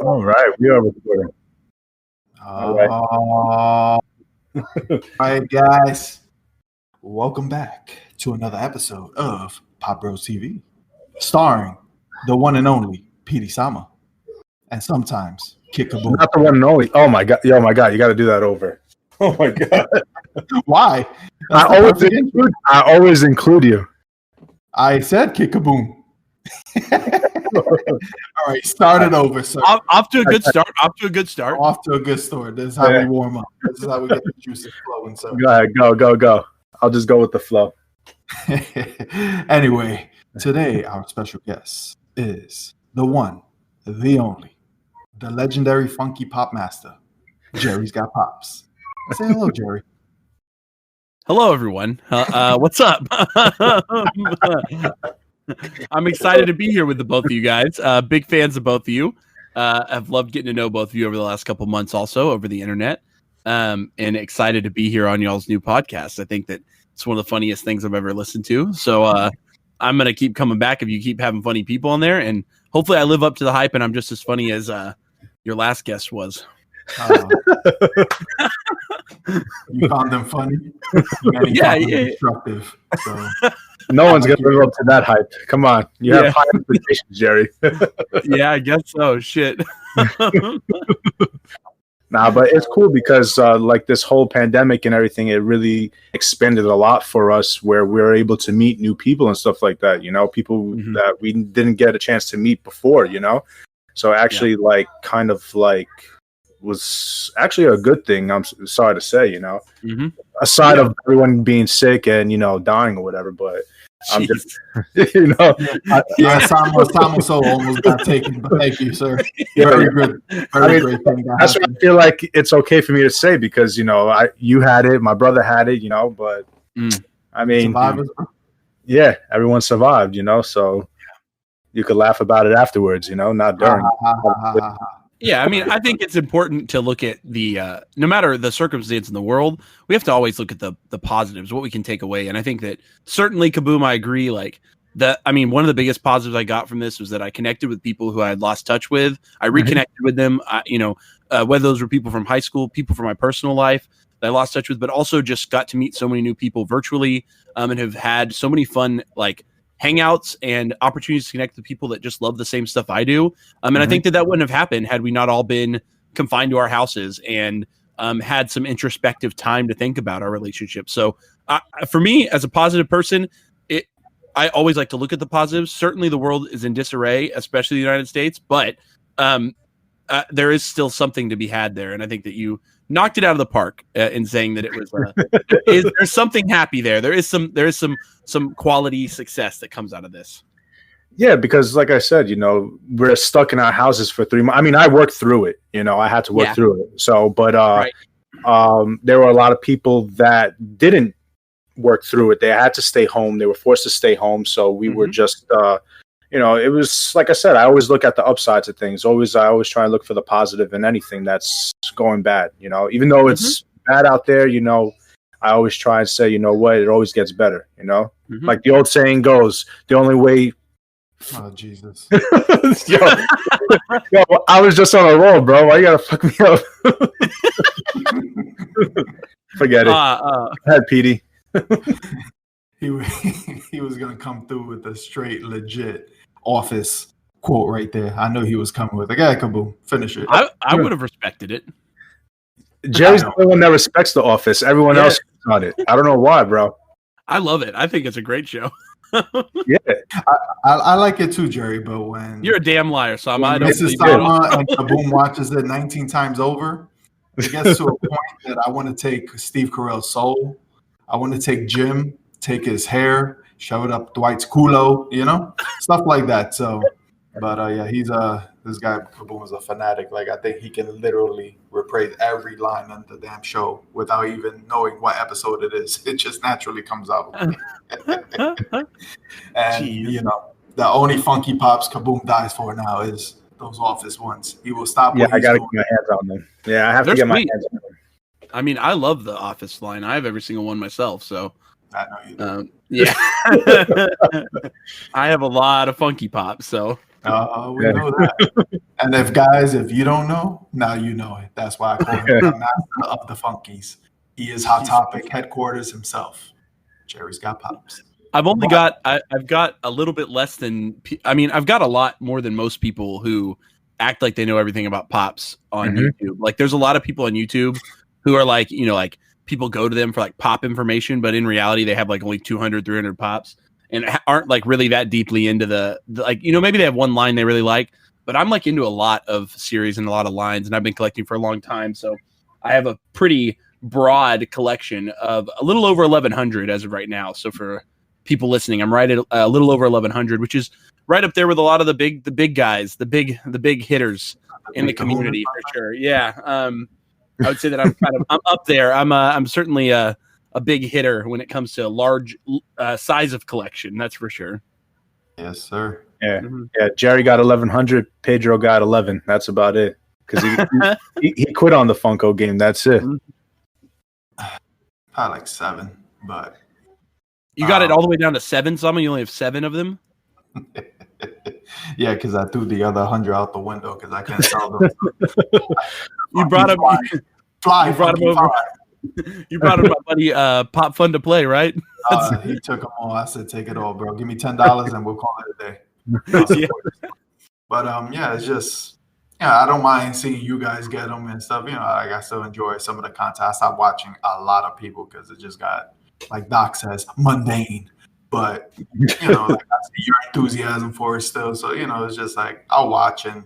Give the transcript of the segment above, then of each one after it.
All right, we are recording. All right. All right, guys. Welcome back to another episode of Pop Bros TV, starring the one and only Petey Sama, and sometimes Kid Kaboom. Not the one and only. Oh my god! Yo, my god! You got to do that over. Oh my god! Why? I always include you. I said Kid Kaboom. All right, start it over, sir. Off to a good start. Off to a good start. This is how we warm up. This is how we get the juices flowing. So Go ahead, go. I'll just go with the flow. Anyway, today our special guest is the one, the only, the legendary funky pop master, Jerry's Got Pops. Say hello, Jerry. Hello, everyone. What's up? I'm excited to be here with the both of you guys. Big fans of both of you. I've loved getting to know both of you over the last couple months also over the internet. And excited to be here on y'all's new podcast. I think that it's one of the funniest things I've ever listened to. So I'm going to keep coming back if you keep having funny people on there. And hopefully I live up to the hype and I'm just as funny as your last guest was. You found them funny? Yeah. Destructive. So. No one's going to live up to that hype. Come on. You have high expectations, Jerry. Yeah, I guess so. Shit. Nah, but it's cool because like this whole pandemic and everything, it really expanded a lot for us where we're able to meet new people and stuff like that, you know, people that we didn't get a chance to meet before, you know? So actually was actually a good thing. I'm sorry to say, you know, aside of everyone being sick and, you know, dying or whatever, but I'm just, you know. Samuel almost got taken, but thank you, sir. Very good. Great thing. That's what I feel like it's okay for me to say because, you know, you had it, my brother had it, you know, but I mean, yeah, everyone survived, you know, so you could laugh about it afterwards, you know, not during. Yeah, I mean, I think it's important to look at the no matter the circumstance in the world, we have to always look at the positives, what we can take away. And I think that certainly, Kaboom, I agree. Like one of the biggest positives I got from this was that I connected with people who I had lost touch with. I reconnected with them, whether those were people from high school, people from my personal life that I lost touch with, but also just got to meet so many new people virtually and have had so many fun, like, hangouts and opportunities to connect with people that just love the same stuff I do. And I think that wouldn't have happened had we not all been confined to our houses and had some introspective time to think about our relationship. So for me, as a positive person, I always like to look at the positives. Certainly the world is in disarray, especially the United States, but there is still something to be had there. And I think that you knocked it out of the park in saying that it was there's something happy there. There is some quality success that comes out of this. Yeah, because like I said, you know, we're stuck in our houses for 3 months. I mean, I worked through it, you know, I had to work through it. So, but there were a lot of people that didn't work through it. They had to stay home. They were forced to stay home. So we were just, you know, it was like I said, I always look at the upsides of things. I always try and look for the positive in anything that's going bad, you know, even though it's bad out there, you know, I always try and say, you know what, it always gets better, you know, like the old saying goes, the only way. Oh, Jesus. yo, I was just on a roll, bro. Why you gotta fuck me up? Forget it. Go ahead, Petey. He was gonna come through with a straight, legit Office quote right there. I knew he was coming with. Like, Kaboom, finish it. I would have respected it. Jerry's the only one that respects The Office. Everyone else on it. I don't know why, bro. I love it. I think it's a great show. Yeah, I like it too, Jerry. But when you're a damn liar, Sama, I don't Mrs. Sama and Kaboom watches it 19 times over, it gets to a point that I want to take Steve Carell's soul. I want to take Jim, take his hair, shove it up Dwight's culo, you know, stuff like that. So, but he's this guy Kaboom is a fanatic. Like, I think he can literally reprise every line on the damn show without even knowing what episode it is. It just naturally comes out. And you know, the only funky pops Kaboom dies for now is those Office ones. He will stop. Yeah, I gotta get my hands on them. Yeah, I have to get my hands on them. I mean, I love the Office line. I have every single one myself. So I know you do. Yeah. I have a lot of funky pops. So We know that. And if you don't know, now you know it. That's why I call him the master of the funkies. He is Hot Topic headquarters himself. Jerry's got pops. I've got a little bit less than, I've got a lot more than most people who act like they know everything about pops on YouTube. Like there's a lot of people on YouTube who are like, like people go to them for like pop information, but in reality they have like only 200, 300 pops and aren't like really that deeply into the like, maybe they have one line they really like, but I'm like into a lot of series and a lot of lines, and I've been collecting for a long time. So I have a pretty broad collection of a little over 1,100 as of right now. So for people listening, I'm right at a little over 1,100, which is right up there with a lot of the big guys, the big hitters in the community for sure. Yeah, I would say that I'm up there. I'm certainly a big hitter when it comes to large size of collection. That's for sure. Yes, sir. Yeah, yeah. Jerry got 1,100. Pedro got 11. That's about it. Because he quit on the Funko game. That's it. Probably like 7, but you got it all the way down to 7. Some you only have 7 of them. Yeah, because I threw the other 100 out the window because I can't sell them. You brought him. Fly. You brought him over. You brought him, my buddy. Pop Fun to play, right? He took them all. I said, "Take it all, bro. Give me $10 and we'll call it a day." Yeah. But yeah, it's just I don't mind seeing you guys get them and stuff. Like I still enjoy some of the content. I stopped watching a lot of people because it just got, like Doc says, mundane. But like I see your enthusiasm for it still. So it's just like I'll watch and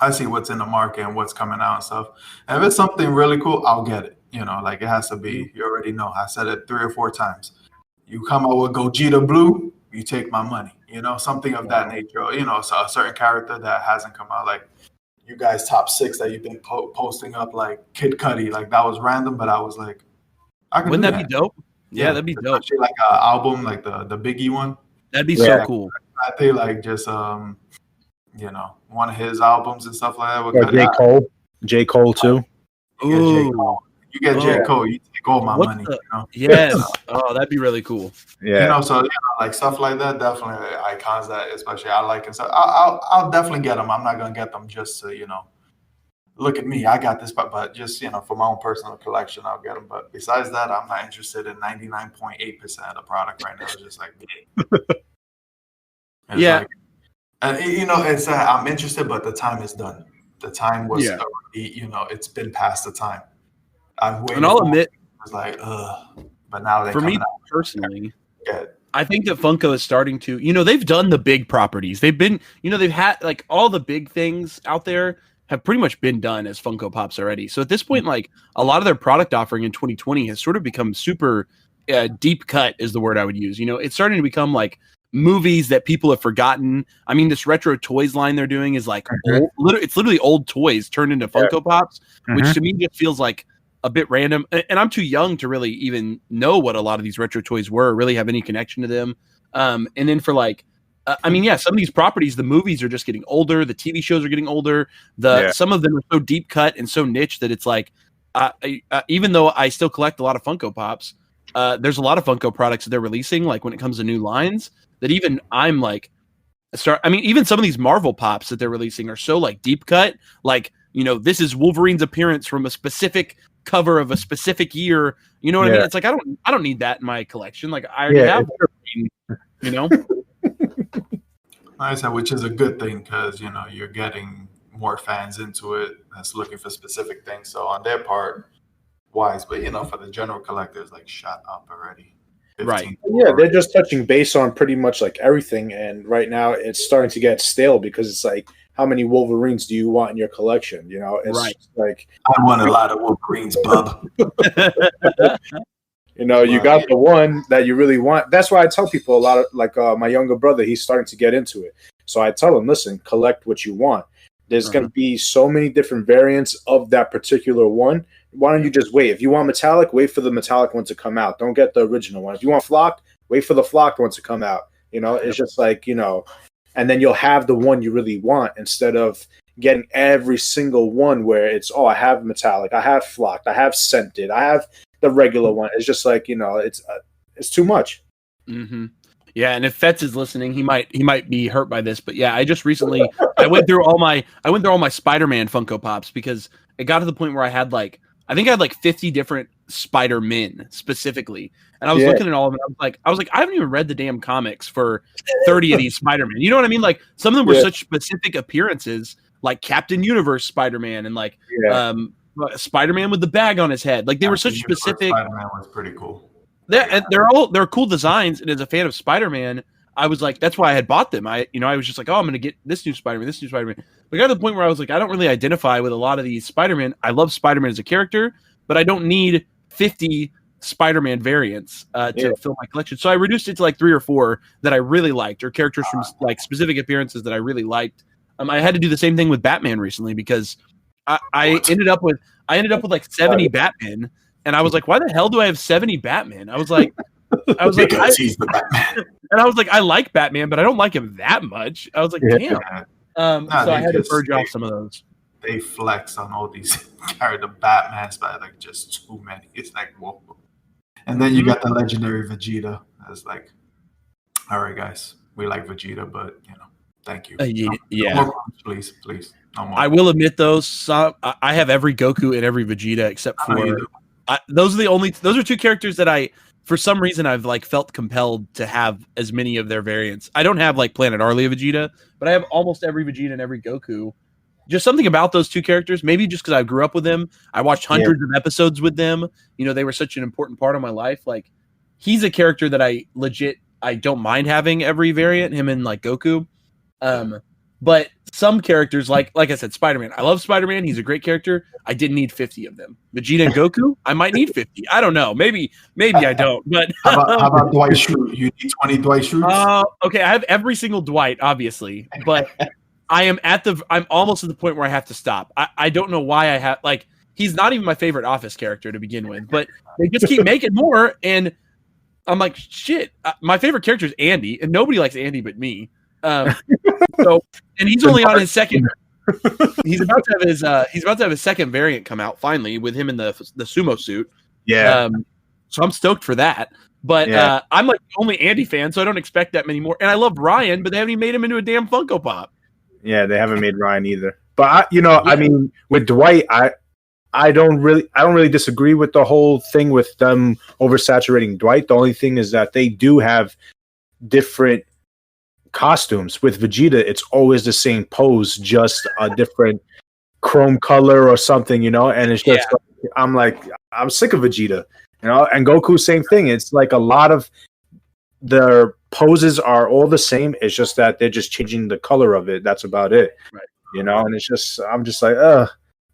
I see what's in the market and what's coming out and stuff. And if it's something really cool, I'll get it. Like it has to be. You already know. I said it 3 or 4 times. You come out with Gogeta Blue, you take my money. Something of that nature. So a certain character that hasn't come out, like you guys top 6 that you've been posting up, like Kid Cudi, like that was random, but I was like, wouldn't that be dope? Yeah, that'd be dope. Like an album, like the Biggie one. That'd be so cool. I think like just one of his albums and stuff like that. Or J. Cole too. Ooh. You get J. Cole, you take all my money. Yes. Oh, that'd be really cool. Yeah. So like stuff like that, definitely icons that especially I like and stuff. I'll definitely get them. I'm not gonna get them just to look at me, I got this, but just for my own personal collection, I'll get them. But besides that, I'm not interested in 99.8% of the product right now. It's just like yeah. And it's I'm interested, but the time is done. The time was already, it's been past the time. I've waited. And I'll admit, it was like, but now for me personally, I think that Funko is starting to, they've done the big properties. They've been, they've had like all the big things out there have pretty much been done as Funko Pops already. So at this point, like a lot of their product offering in 2020 has sort of become super deep cut is the word I would use. It's starting to become like movies that people have forgotten. I mean, this retro toys line they're doing is like it's literally old toys turned into Funko Pops, which to me just feels like a bit random. And I'm too young to really even know what a lot of these retro toys were, or really have any connection to them. And then for like, some of these properties, the movies are just getting older. The TV shows are getting older. Some of them are so deep cut and so niche that it's like, even though I still collect a lot of Funko Pops, there's a lot of Funko products that they're releasing, like when it comes to new lines, that even I'm like, even some of these Marvel Pops that they're releasing are so like deep cut, like, this is Wolverine's appearance from a specific cover of a specific year. You know what I mean? It's like, I don't need that in my collection. Like I already have Wolverine, I said, which is a good thing because you're getting more fans into it that's looking for specific things. So on their part, wise, but for the general collectors, like shut up already. Right. Yeah, they're just touching base on pretty much like everything, and right now it's starting to get stale because it's like, how many Wolverines do you want in your collection? It's like I want a lot of Wolverines, bub. You got the one that you really want. That's why I tell people a lot of like my younger brother, he's starting to get into it. So I tell him, listen, collect what you want. There's going to be so many different variants of that particular one. Why don't you just wait? If you want metallic, wait for the metallic one to come out. Don't get the original one. If you want flocked, wait for the flocked one to come out. It's just like, and then you'll have the one you really want instead of getting every single one where it's, I have metallic, I have flocked, I have scented, I have the regular one. It's just like, it's too much. Mm-hmm. Yeah, and if Fetz is listening, he might be hurt by this, but yeah, I just recently I went through all my Spider-Man Funko Pops because it got to the point where I had like 50 different Spider-Men specifically. And I was looking at all of them, and I was like I haven't even read the damn comics for 30 of these Spider-Man. You know what I mean? Like some of them were such specific appearances, like Captain Universe Spider-Man and like Spider-Man with the bag on his head. Like they were such specific. Spider-Man was pretty cool. They're cool designs, and as a fan of Spider-Man, I was like, that's why I had bought them. I was just like, oh, I'm gonna get this new Spider-Man. But I got to the point where I was like, I don't really identify with a lot of these Spider-Man. I love Spider-Man as a character, but I don't need 50 Spider-Man variants to fill my collection. So I reduced it to like 3 or 4 that I really liked, or characters from like specific appearances that I really liked. I had to do the same thing with Batman recently because I ended up with like 70 Batman. And I was like, why the hell do I have 70 Batman? I was like, because he's the Batman. And I was like, I like Batman, but I don't like him that much. I was like, damn. So I had to purge off some of those. They flex on all these character Batmans, but like just too many. It's like, whoa. And then you got the legendary Vegeta. It's like, all right, guys, we like Vegeta, but thank you. No more, please. No more. I will admit those. I have every Goku and every Vegeta except for. Those are 2 characters that for some reason I've like felt compelled to have as many of their variants. I don't have like Planet Arlia Vegeta, but I have almost every Vegeta and every Goku. Just something about those 2 characters, maybe just because I grew up with them. I watched hundreds of episodes with them. They were such an important part of my life. Like he's a character that I don't mind having every variant, him and like Goku. But some characters, like I said, Spider-Man. I love Spider-Man. He's a great character. I didn't need 50 of them. Vegeta and Goku, I might need 50. I don't know. Maybe I don't. But how about Dwight Schrute? You need 20 Dwight Schrutes? Okay, I have every single Dwight, obviously, but I'm almost at the point where I have to stop. I don't know why I have he's not even my favorite Office character to begin with, but they just keep making more, and I'm like, shit. My favorite character is Andy, and nobody likes Andy but me. And he's only on his second. He's about to have his second variant come out finally with him in the sumo suit. Yeah. So I'm stoked for that. But I'm like the only Andy fan, so I don't expect that many more. And I love Ryan, but they haven't even made him into a damn Funko Pop. Yeah, they haven't made Ryan either. But I mean, with Dwight, I don't really disagree with the whole thing with them oversaturating Dwight. The only thing is that they do have different costumes. With Vegeta, it's always the same pose, just a different chrome color or something, and it's just I'm sick of Vegeta, and Goku, same thing. It's like a lot of their poses are all the same. It's just that they're just changing the color of it. That's about it. Right. And it's just I'm just like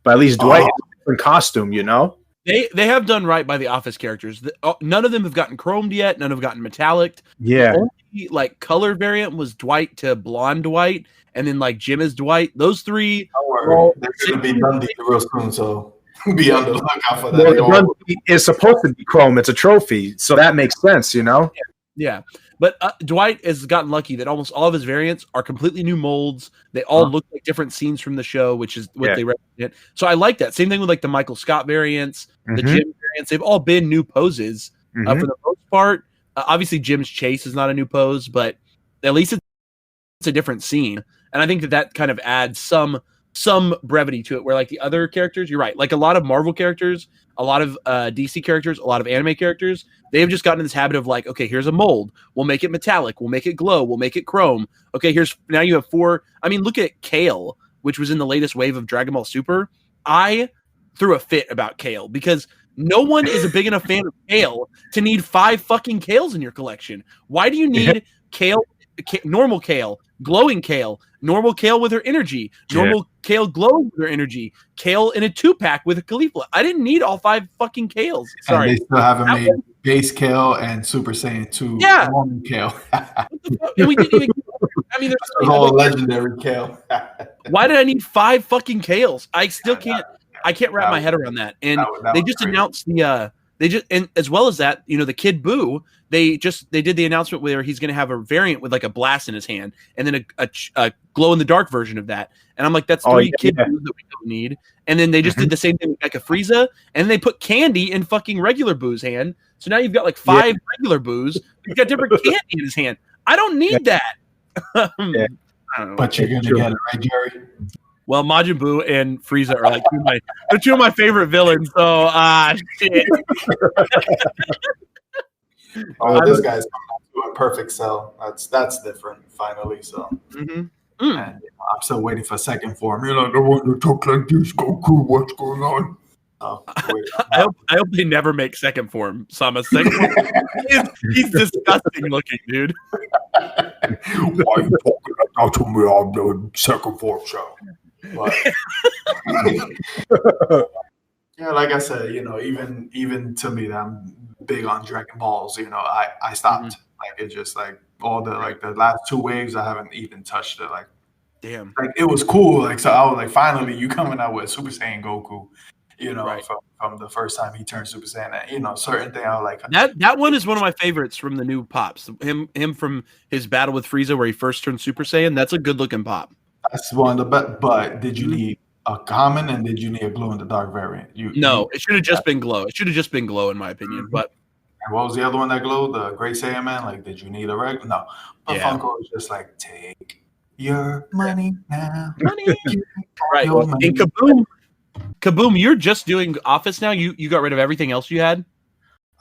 but at least Dwight has a different costume, They have done right by the Office characters. None of them have gotten chromed yet. None have gotten metallic. Yeah. The only color variant was Dwight to blonde Dwight, and then Jim is Dwight. Those 3. Don't worry. They're going to be Dundee real soon, so be on the lookout for that. It's supposed to be chrome. It's a trophy, so that makes sense, Yeah. But Dwight has gotten lucky that almost all of his variants are completely new molds. They all look like different scenes from the show, which is what they represent. So I like that. Same thing with the Michael Scott variants, the Jim variants. They've all been new poses for the most part. Obviously, Jim's chase is not a new pose, but at least it's a different scene. And I think that kind of adds some brevity to it, where the other characters, you're right, a lot of Marvel characters, a lot of DC characters, a lot of anime characters, they have just gotten in this habit of okay, here's a mold, we'll make it metallic, we'll make it glow, we'll make it chrome. Okay, now you have 4. I mean, look at Kale, which was in the latest wave of Dragon Ball Super. I threw a fit about Kale because no one is a big enough fan of Kale to need 5 fucking Kales in your collection. Why do you need Kale, normal Kale, glowing Kale, normal Kale with her energy, normal Kale glowing with her energy, Kale in a 2-pack with a Caulifla? I didn't need all 5 fucking Kales. Sorry. And they still haven't made base Kale and Super Saiyan 2 normal Kale. We didn't even. I mean, there's all legendary Kale. Why did I need 5 fucking Kales? I still can't. I can't wrap my head around that. And they just announced and as well as that, the Kid Buu, they did the announcement where he's going to have a variant with a blast in his hand, and then a glow in the dark version of that. And I'm like, that's 3 Kid Buu that we don't need. And then they just did the same thing with a Frieza, and they put candy in fucking regular Buu's hand. So now you've got 5 regular Buus. He's got different candy in his hand. I don't need that. Yeah. But you're gonna get it, right, Jerry? Well, Majin Buu and Frieza are like two of my favorite villains. So, shit. This guy's coming out to a perfect cell. That's different. Finally, so. And, I'm still waiting for second form. You're like, I want to talk like this, Goku. What's going on? Oh, wait, I hope they never make second form. Sama second form. He's disgusting looking, dude. Why are you talking like that to me on the second form show? But, yeah, like I said, even to me, that I'm big on Dragon Balls. I stopped. Like it's just like all the the last 2 waves, I haven't even touched it. Like, damn, like it was cool. Like so, I was like, finally, you coming out with Super Saiyan Goku. From the first time he turned Super Saiyan, and, certain thing I was like that one is one of my favorites from the new pops. Him from his battle with Frieza where he first turned Super Saiyan. That's a good looking pop. That's one of the best. But did you need a common and did you need a glow in the dark variant? It should have just been glow. It should have just been glow, in my opinion. But and what was the other one that glowed? The Great Saiyan Man. Like, did you need a regular? No. But Funko was just like, take your money now. Money. Right. And Kaboom, you're just doing Office now? You got rid of everything else you had?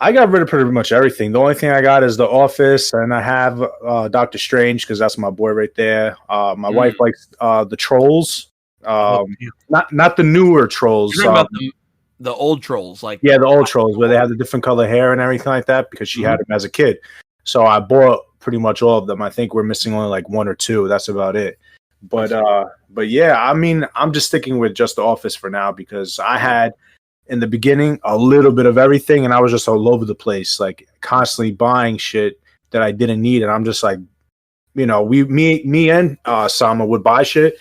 I got rid of pretty much everything. The only thing I got is the Office, and I have Doctor Strange because that's my boy right there. My wife likes the Trolls. Not the newer Trolls. You're talking about the old Trolls, like the old Trolls where they have the different color hair and everything like that because she had them as a kid. So I bought pretty much all of them. I think we're missing only like 1 or 2. That's about it. But yeah, I mean, I'm just sticking with just the Office for now because I had in the beginning a little bit of everything and I was just all over the place, like constantly buying shit that I didn't need. And I'm just like, me and Sama would buy shit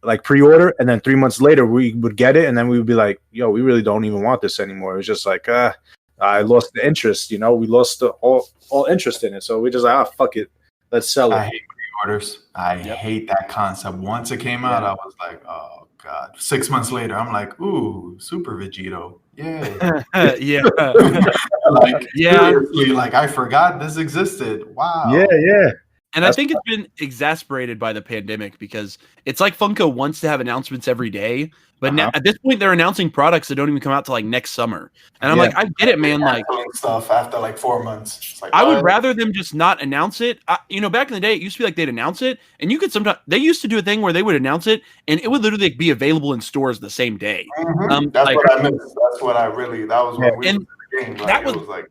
like pre-order, and then 3 months later we would get it, and then we would be like, yo, we really don't even want this anymore. It was just like, I lost the interest, we lost all interest in it. So we just like, fuck it, let's sell it. I hate pre-orders. I hate that concept. Once it came out, I was like, oh god. 6 months later, I'm like, ooh, Super Vegito. Yeah. Seriously, like I forgot this existed. Wow. Yeah. And I think it's been exasperated by the pandemic because it's like Funko wants to have announcements every day, but now, at this point they're announcing products that don't even come out till like next summer. And I'm like, I get it, man. Like stuff after like 4 months. It's like, I would rather them just not announce it. Back in the day, it used to be like they'd announce it, and you could sometimes they used to do a thing where they would announce it, and it would literally be available in stores the same day. That's what I missed. That's what I really. That was when we were in the game. Like, that was like.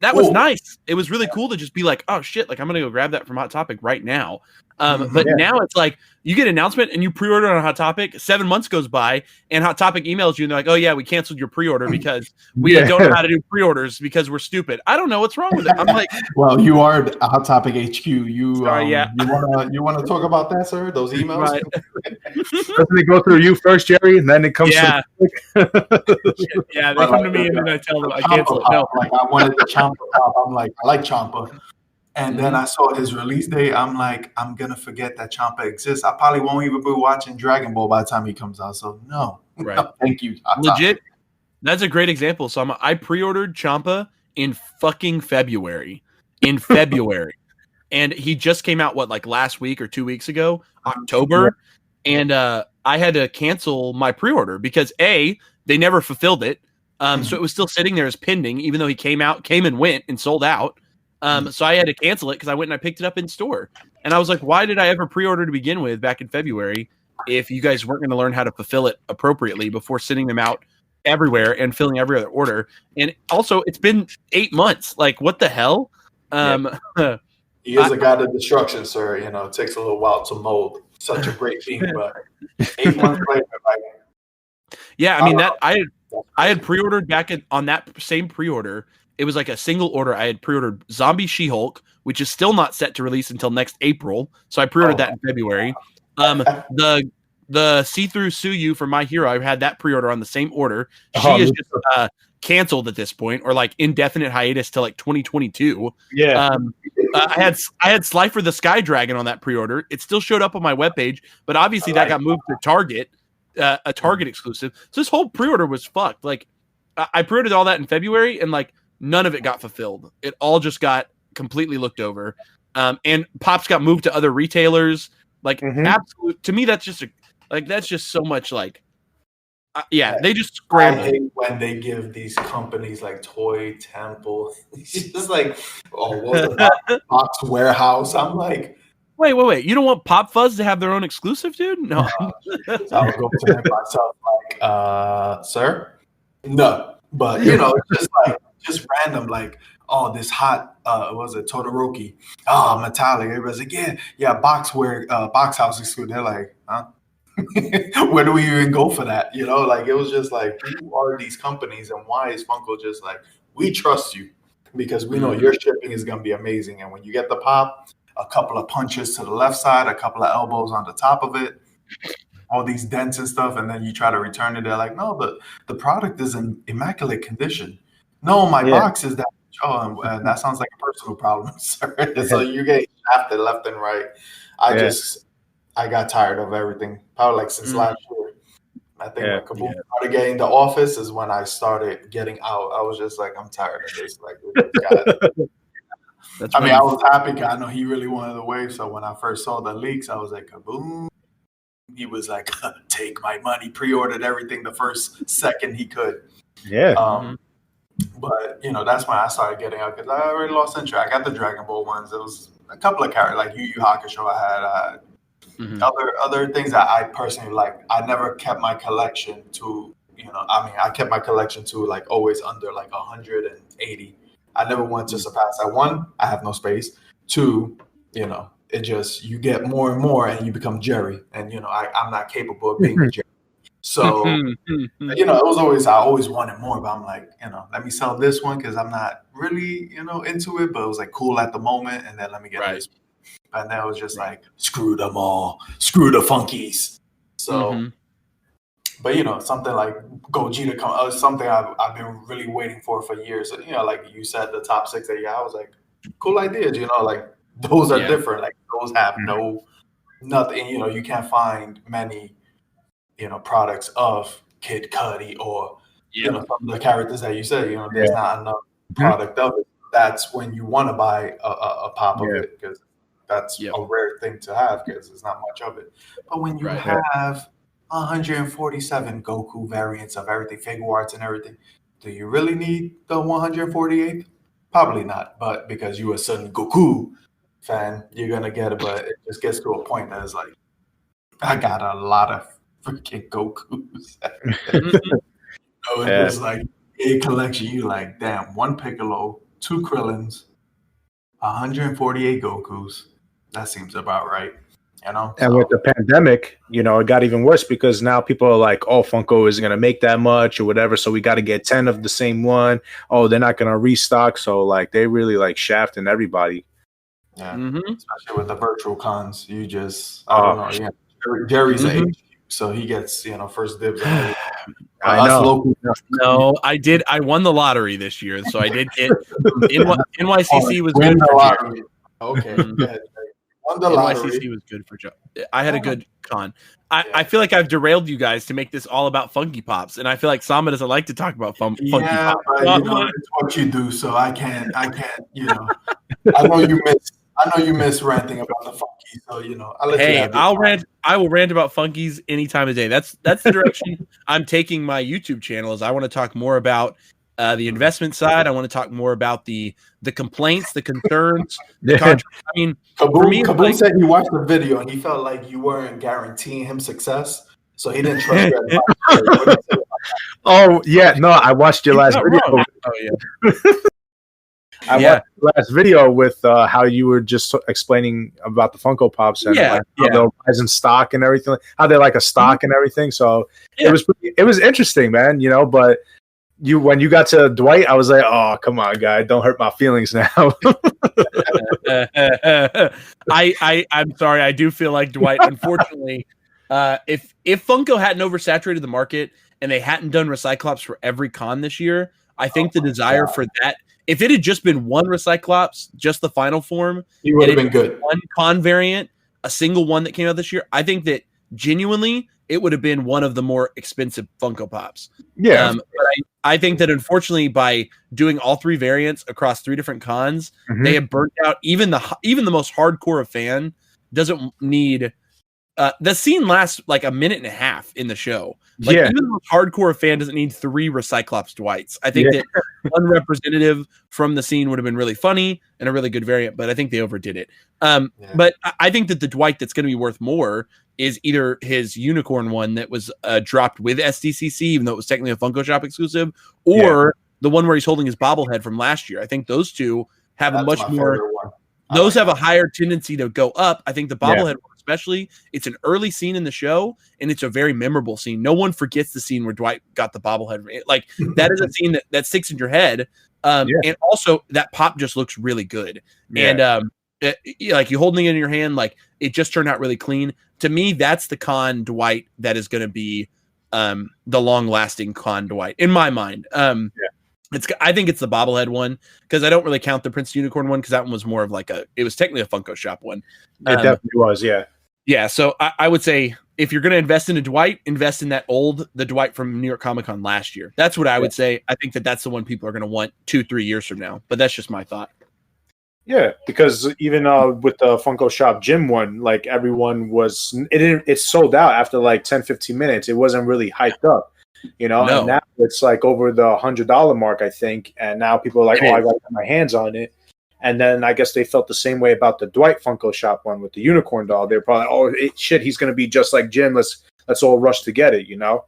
That was nice. It was really cool to just be like, oh shit, like I'm gonna go grab that from Hot Topic right now. But now it's like you get an announcement and you pre-order on Hot Topic. 7 months goes by and Hot Topic emails you and they're like, oh yeah, we canceled your pre-order because we don't know how to do pre-orders because we're stupid. I don't know what's wrong with it. I'm like, well, you are Hot Topic HQ. You wanna talk about that, sir? Those emails. Right. Doesn't it go through you first, Jerry, and then it comes? Yeah, they come to me and then I tell them I cancel it. No, like I wanted the Champa pop. I'm like, I like Champa. And then I saw his release date. I'm like, I'm going to forget that Champa exists. I probably won't even be watching Dragon Ball by the time he comes out. So, no. Right. No, thank you. Legit. That's a great example. So I pre-ordered Champa in fucking February. And he just came out, like last week or 2 weeks ago, October. Yeah. And I had to cancel my pre-order because, A, they never fulfilled it. So it was still sitting there as pending, even though he came and went and sold out. So I had to cancel it because I went and I picked it up in store. And I was like, why did I ever pre-order to begin with back in February if you guys weren't going to learn how to fulfill it appropriately before sending them out everywhere and filling every other order? And also, it's been 8 months. Like, what the hell? He is a god of destruction, sir. It takes a little while to mold such a great being, but 8 months later, yeah, I mean, I had pre-ordered back on that same pre-order. It was like a single order. I had pre-ordered Zombie She-Hulk, which is still not set to release until next April. So I pre-ordered that in February. The see-through Suyu from My Hero, I had that pre-order on the same order. She is just canceled at this point, or like indefinite hiatus till like 2022. Yeah. I had Slifer the Sky Dragon on that pre-order. It still showed up on my webpage, but obviously that got moved to Target, a Target exclusive. So this whole pre-order was fucked. Like I pre-ordered all that in February, and like none of it got fulfilled. It all just got completely looked over. And Pops got moved to other retailers. Like, absolute to me, that's just so much like. They just scramble. I hate when they give these companies like Toy Temple. It's just like, what was it, Box Warehouse? I'm like, wait. You don't want Pop Fuzz to have their own exclusive, dude? No. So I would go to him myself, like, sir? No. But, it's just random, like, oh, this hot, was it Todoroki? Oh, metallic. Everybody's like, yeah, Box House exclusive. They're like, huh? Where do we even go for that? Like, it was just like, who are these companies and why is Funko just like, we trust you because we know your shipping is going to be amazing. And when you get the pop, a couple of punches to the left side, a couple of elbows on the top of it, all these dents and stuff, and then you try to return it. They're like, no, the product is in immaculate condition. No, my box is that. Oh, and that sounds like a personal problem, sir. So you get shafted left and right. I got tired of everything. Probably like since last year. I think when Kaboom started getting the office is when I started getting out. I was just like, I'm tired of this. Like, I was happy because I know he really wanted the wave. So when I first saw the leaks, I was like, Kaboom. He was like, take my money. Pre-ordered everything the first second he could. Yeah. But that's when I started getting out because I already lost interest. I got the Dragon Ball ones. It was a couple of characters like Yu Yu Hakusho. I had. Other things that I personally like. I never kept my collection to, I kept my collection to like always under like 180. I never wanted to surpass that. One, I have no space. Two, it just, you get more and more and you become Jerry. And, I'm not capable of being a Jerry. So, it was always, I always wanted more, but I'm like, let me sell this one because I'm not really, into it, but it was like cool at the moment. And then let me get this. And then it was just like, screw them all, screw the Funkies. So, but something like Gogeta, something I've been really waiting for years. Like you said, the top 6 that I was like, cool ideas. Like those are different. Like those have nothing. You can't find many, products of Kid Cudi or some of the characters that you said. There's not enough product of it. That's when you want to buy a pop of it because. That's a rare thing to have because there's not much of it. But when you have 147 Goku variants of everything, figure arts and everything, do you really need the 148th? Probably not. But because you're a Son Goku fan, you're going to get it. But it just gets to a point that is like, I got a lot of freaking Gokus. It was like a collection. You like, damn, 1 Piccolo, 2 Krillins, 148 Gokus. That seems about right, And with the pandemic, it got even worse because now people are like, oh, Funko isn't going to make that much or whatever, so we got to get 10 of the same one. Oh, they're not going to restock. So, like, they really, like, shafting everybody. Yeah, especially with the virtual cons. You just, I don't know. Yeah, Jerry's a HQ, so he gets, first dibs. I know. No, I did. I won the lottery this year, so I did get NYCC was good for lottery. Okay, won the lottery. NYCC was good for Joe. I had a good con. I feel like I've derailed you guys to make this all about Funky Pops, and I feel like Sama doesn't like to talk about Funky Pops. But, it's what you do, so I can't. I know you miss ranting about the Funky, so I'll let you have I'll rant. I will rant about Funkies any time of day. That's the direction I'm taking my YouTube channel. Is I want to talk more about the investment side. I want to talk more about the complaints, the concerns. I mean, Kaboom said he watched the video and he felt like you weren't guaranteeing him success, so he didn't trust your advice. Oh yeah, no, I watched your last video. Oh yeah. I watched the last video with how you were just explaining about the Funko Pops and how they'll rise in stock and everything, how they're like a stock and everything. So it was interesting, man. But when you got to Dwight, I was like, oh, come on, guy, don't hurt my feelings now. I'm sorry, I do feel like Dwight. Unfortunately, if Funko hadn't oversaturated the market and they hadn't done Recyclops for every con this year, I think the desire for that. If it had just been one Recyclops, just the final form, he would have been good. One con variant, a single one that came out this year, I think that genuinely it would have been one of the more expensive Funko Pops. Yeah. But I think that unfortunately, by doing all 3 variants across 3 different cons, they have burnt out even the most hardcore of fan doesn't need. The scene lasts like a minute and a half in the show. Like even the most hardcore fan doesn't need 3 Recyclops Dwights. I think that one representative from the scene would have been really funny and a really good variant, but I think they overdid it. But I think that the Dwight that's going to be worth more is either his unicorn one that was dropped with SDCC, even though it was technically a Funko Shop exclusive, or the one where he's holding his bobblehead from last year. I think those two have a much more. Those have a higher tendency to go up. I think the bobblehead one, especially, it's an early scene in the show, and it's a very memorable scene. No one forgets the scene where Dwight got the bobblehead. Like that is a scene that sticks in your head. And also that pop just looks really good. And like you holding it in your hand, like it just turned out really clean. To me, that's the con Dwight that is going to be the long-lasting con Dwight in my mind. I think it's the bobblehead one because I don't really count the Prince Unicorn one because that one was more of like it was technically a Funko Shop one. It definitely was, yeah. Yeah, so I would say if you're going to invest in a Dwight, invest in the Dwight from New York Comic Con last year. That's what I would say. I think that's the one people are going to want 2-3 years from now. But that's just my thought. Yeah, because even with the Funko Shop Gym one, like everyone it sold out after like 10-15 minutes. It wasn't really hyped up. And now it's like over the $100 mark, I think. And now people are like, I got to get my hands on it. And then I guess they felt the same way about the Dwight Funko Shop one with the unicorn doll. They're probably, he's going to be just like Jim. Let's all rush to get it, Yep.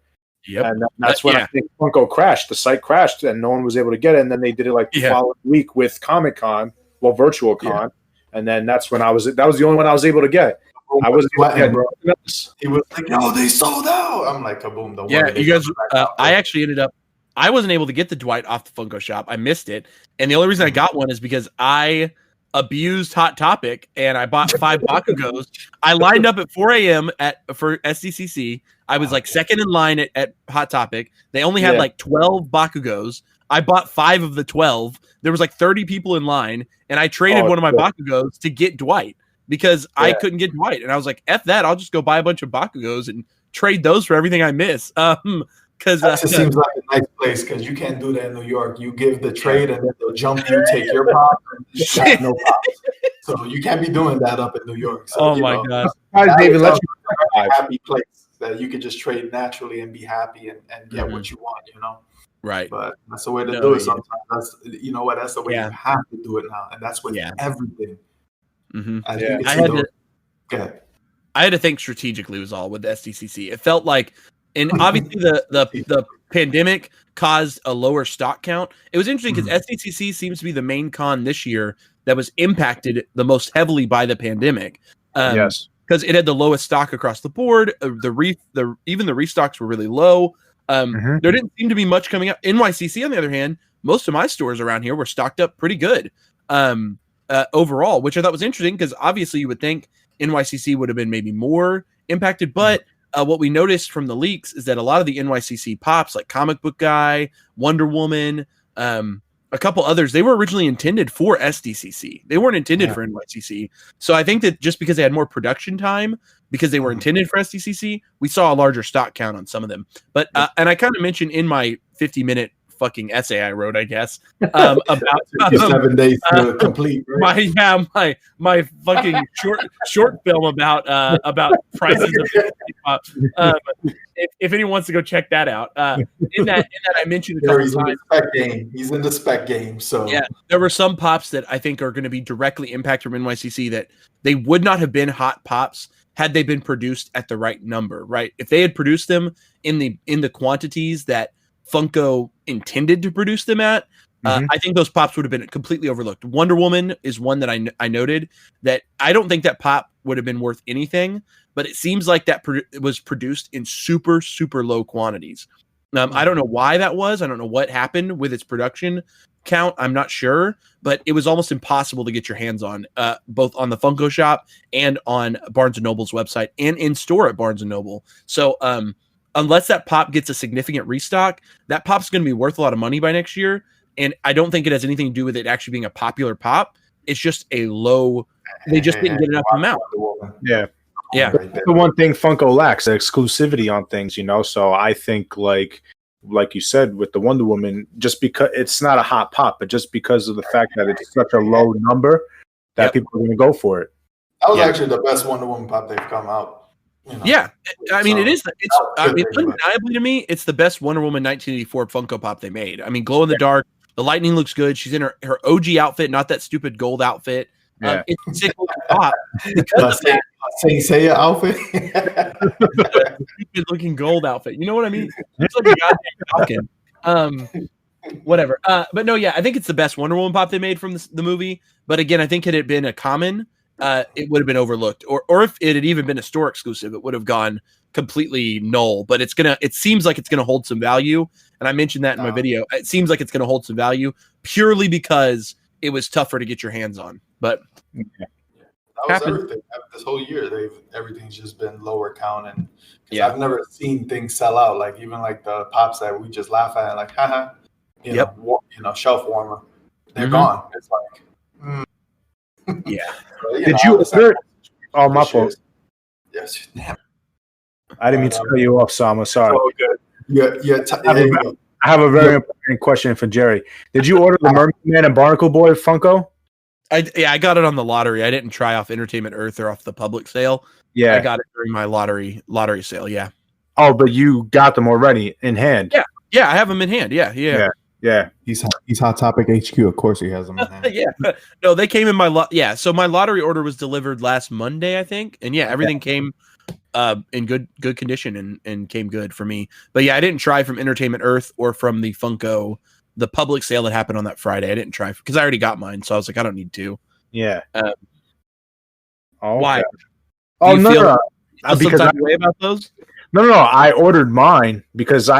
And that's when I think Funko crashed. The site crashed and no one was able to get it. And then they did it like the following week with Comic Con, virtual con. Yeah. And then that was the only one I was able to get. I was sweating, bro. He was like, "No, they sold out." I'm like, "Kaboom!" You guys. I actually ended up. I wasn't able to get the Dwight off the Funko Shop. I missed it, and the only reason I got one is because I abused Hot Topic and I bought 5 Bakugos. I lined up at 4 a.m. for SDCC. I was like second in line at Hot Topic. They only had like 12 Bakugos. I bought 5 of the 12. There was like 30 people in line, and I traded one of my Bakugos to get Dwight. Because I couldn't get Dwight. And I was like, F that, I'll just go buy a bunch of Bakugos and trade those for everything I miss. Because that just seems like a nice place because you can't do that in New York. You give the trade and then they'll jump you, take your pop, and just have no pops. So you can't be doing that up in New York. So, my God. David, let's a happy place that you can just trade naturally and be happy and get what you want, Right. But that's the way to do it sometimes. That's that's the way you have to do it now. And that's with everything. I had to think strategically was all with the SDCC. It felt like, and obviously the pandemic caused a lower stock count. It was interesting because SDCC seems to be the main con this year that was impacted the most heavily by the pandemic. Because it had the lowest stock across the board. Even the restocks were really low. There didn't seem to be much coming up. NYCC, on the other hand, most of my stores around here were stocked up pretty good. Overall, which I thought was interesting because obviously you would think NYCC would have been maybe more impacted, but what we noticed from the leaks is that a lot of the NYCC pops, like Comic Book Guy, Wonder Woman, a couple others, they were originally intended for SDCC. They weren't intended for NYCC. So I think that just because they had more production time, because they were intended for SDCC, we saw a larger stock count on some of them. But and I kind of mentioned in my 50-minute fucking essay I wrote, I guess, about 7 days to complete. Right? My fucking short film about prices of if anyone wants to go check that out. In that I mentioned a couple times. He's in the spec game. So there were some pops that I think are going to be directly impacted from NYCC that they would not have been hot pops had they been produced at the right number, right? If they had produced them in the quantities that Funko intended to produce them at, I think those pops would have been completely overlooked. Wonder Woman is one that I noted that I don't think that pop would have been worth anything, but it seems like that was produced in super, super low quantities. I don't know why that was. I don't know what happened with its production count. I'm not sure, but it was almost impossible to get your hands on, both on the Funko Shop and on Barnes & Noble's website and in store at Barnes & Noble. So, unless that pop gets a significant restock, that pop's going to be worth a lot of money by next year. And I don't think it has anything to do with it actually being a popular pop. It's just a low. They just didn't get enough amount. Yeah. Yeah, the one thing Funko lacks, exclusivity on things, So I think like you said with the Wonder Woman, just because it's not a hot pop, but just because of the fact that it's such a low number that people are going to go for it. That was actually the best Wonder Woman pop they've come out. Yeah, I mean it is. It's undeniably to me, it's the best Wonder Woman 1984 Funko Pop they made. I mean, glow in the dark. The lightning looks good. She's in her OG outfit, not that stupid gold outfit. Yeah. It's a sick looking pop because of that. Say outfit. Stupid looking gold outfit. You know what I mean? It's like a goddamn falcon. Whatever. But no, yeah, I think it's the best Wonder Woman pop they made from the movie. But again, I think had it been a common, it would have been overlooked. Or if it had even been a store exclusive, it would have gone completely null. But it seems like it's gonna hold some value. And I mentioned that in my video. It seems like it's gonna hold some value purely because it was tougher to get your hands on. But that was everything. This whole year, everything's just been lower count, and I've never seen things sell out. Like even like the pops that we just laugh at, like haha, you know, shelf warmer. They're gone. It's like, yeah. But, Did you order? Oh, my fault. Yes. Damn. I didn't mean to cut you off, Sama. Sorry. Oh, good. Yeah. I have a very important question for Jerry. Did you order the Mermaid Man and Barnacle Boy Funko? I got it on the lottery. I didn't try off Entertainment Earth or off the public sale. Yeah, I got it during my lottery sale. Yeah. Oh, but you got them already in hand. Yeah, I have them in hand. Yeah. He's Hot Topic HQ. Of course, he has them in hand. Yeah. No, they came in my So my lottery order was delivered last Monday, I think, and everything came in good condition and came good for me. But yeah, I didn't try from Entertainment Earth or from the Funko. The public sale that happened on that Friday, I didn't try because I already got mine, so I was like, I don't need to. Yeah. Why? Oh no! Because way about those. No. I ordered mine because